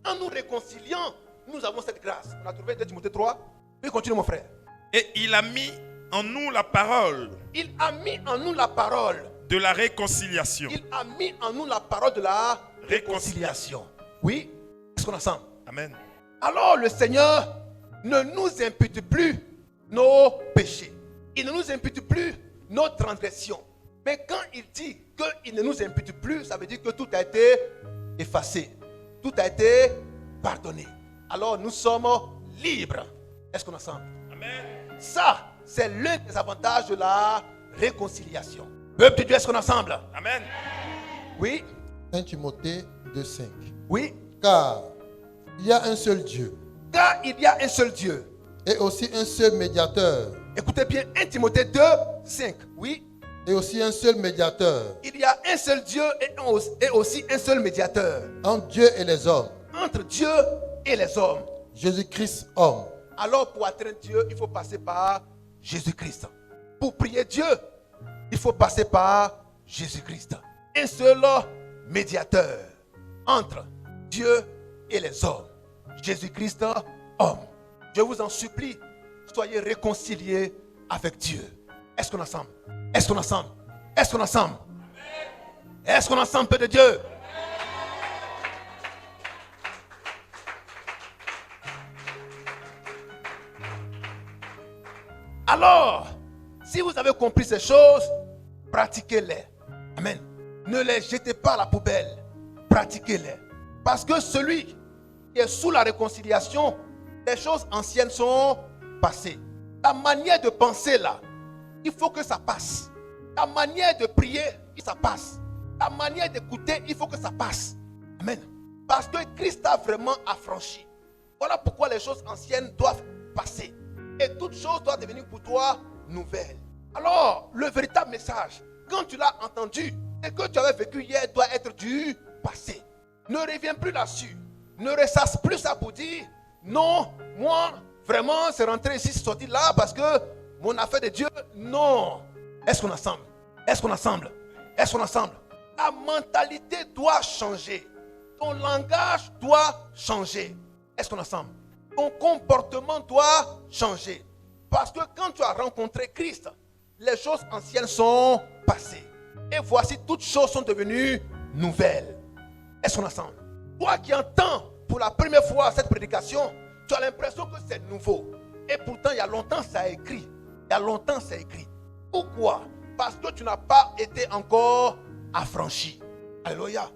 En nous réconciliant, nous avons cette grâce. On a trouvé 2 Timothée 3. Puis continue mon frère. Et il a mis en nous la parole. Il a mis en nous la parole de la réconciliation. Il a mis en nous la parole de la réconciliation. Oui? Est-ce qu'on est ensemble? Amen. Alors le Seigneur ne nous impute plus nos péchés. Il ne nous impute plus nos transgressions. Mais quand il dit qu'il ne nous impute plus, ça veut dire que tout a été effacé. Tout a été pardonné. Alors nous sommes libres. Est-ce qu'on est ensemble? Amen. Ça, c'est l'un des avantages de la réconciliation. Peuple de Dieu, est-ce qu'on est ensemble? Amen. Oui. 1 Timothée 2, 5. Oui. Car il y a un seul Dieu. Car il y a un seul Dieu. Et aussi un seul médiateur. Écoutez bien, 1 Timothée 2, 5. Oui. Et aussi un seul médiateur. Il y a un seul Dieu et aussi un seul médiateur. Entre Dieu et les hommes. Entre Dieu et les hommes. Jésus-Christ, homme. Alors pour atteindre Dieu, il faut passer par Jésus-Christ. Pour prier Dieu, il faut passer par Jésus-Christ. Un seul médiateur entre Dieu et les hommes. Jésus-Christ, homme. Je vous en supplie, soyez réconciliés avec Dieu. Est-ce qu'on est ensemble? Est-ce qu'on est ensemble? Est-ce qu'on est ensemble? Est-ce qu'on est ensemble, peuple de Dieu? Alors, si vous avez compris ces choses, pratiquez-les. Amen. Ne les jetez pas à la poubelle. Pratiquez-les. Parce que celui qui est sous la réconciliation, les choses anciennes sont passées. Ta manière de penser là, il faut que ça passe. Ta manière de prier, ça passe. Ta manière d'écouter, il faut que ça passe. Amen. Parce que Christ a vraiment affranchi. Voilà pourquoi les choses anciennes doivent passer. Et toutes choses doivent devenir pour toi nouvelles. Alors, le véritable message, quand tu l'as entendu, et que tu avais vécu hier doit être du passé. Ne reviens plus là-dessus. Ne ressasse plus ça pour dire, non, moi, vraiment, c'est rentré ici, c'est sorti là, parce que mon affaire de Dieu, non. Est-ce qu'on ensemble? Est-ce qu'on ensemble? Est-ce qu'on ensemble? Ta mentalité doit changer. Ton langage doit changer. Est-ce qu'on ensemble? Ton comportement doit changer. Parce que quand tu as rencontré Christ, les choses anciennes sont passées. Et voici, toutes choses sont devenues nouvelles. Est-ce qu'on ensemble? Toi qui entends pour la première fois cette prédication, tu as l'impression que c'est nouveau. Et pourtant, il y a longtemps, ça a écrit. Il y a longtemps, c'est écrit. Pourquoi? Parce que tu n'as pas été encore affranchi. Alléluia.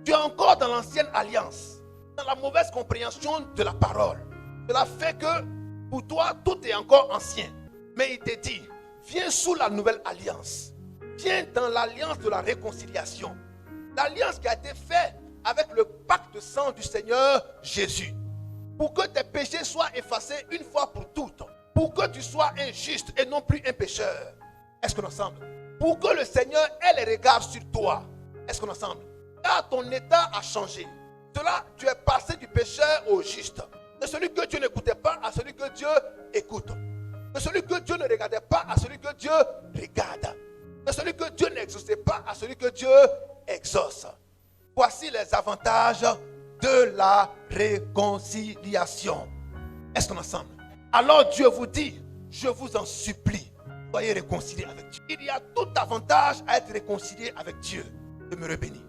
Tu es encore dans l'ancienne alliance, dans la mauvaise compréhension de la parole. Cela fait que pour toi, tout est encore ancien. Mais il te dit, viens sous la nouvelle alliance. Viens dans l'alliance de la réconciliation. L'alliance qui a été faite avec le pacte de sang du Seigneur Jésus. Pour que tes péchés soient effacés une fois pour toutes. Pour que tu sois un juste et non plus un pécheur. Est-ce qu'on ensemble? Pour que le Seigneur ait les regards sur toi. Est-ce qu'on ensemble? Car ton état a changé. Cela, tu es passé du pécheur au juste. De celui que Dieu n'écoutait pas à celui que Dieu écoute. De celui que Dieu ne regardait pas à celui que Dieu regarde. De celui que Dieu n'exauçait pas à celui que Dieu exauce. Voici les avantages de la réconciliation. Est-ce qu'on est ensemble? Alors Dieu vous dit, je vous en supplie, soyez réconciliés avec Dieu. Il y a tout avantage à être réconcilié avec Dieu. Demeurez bénis.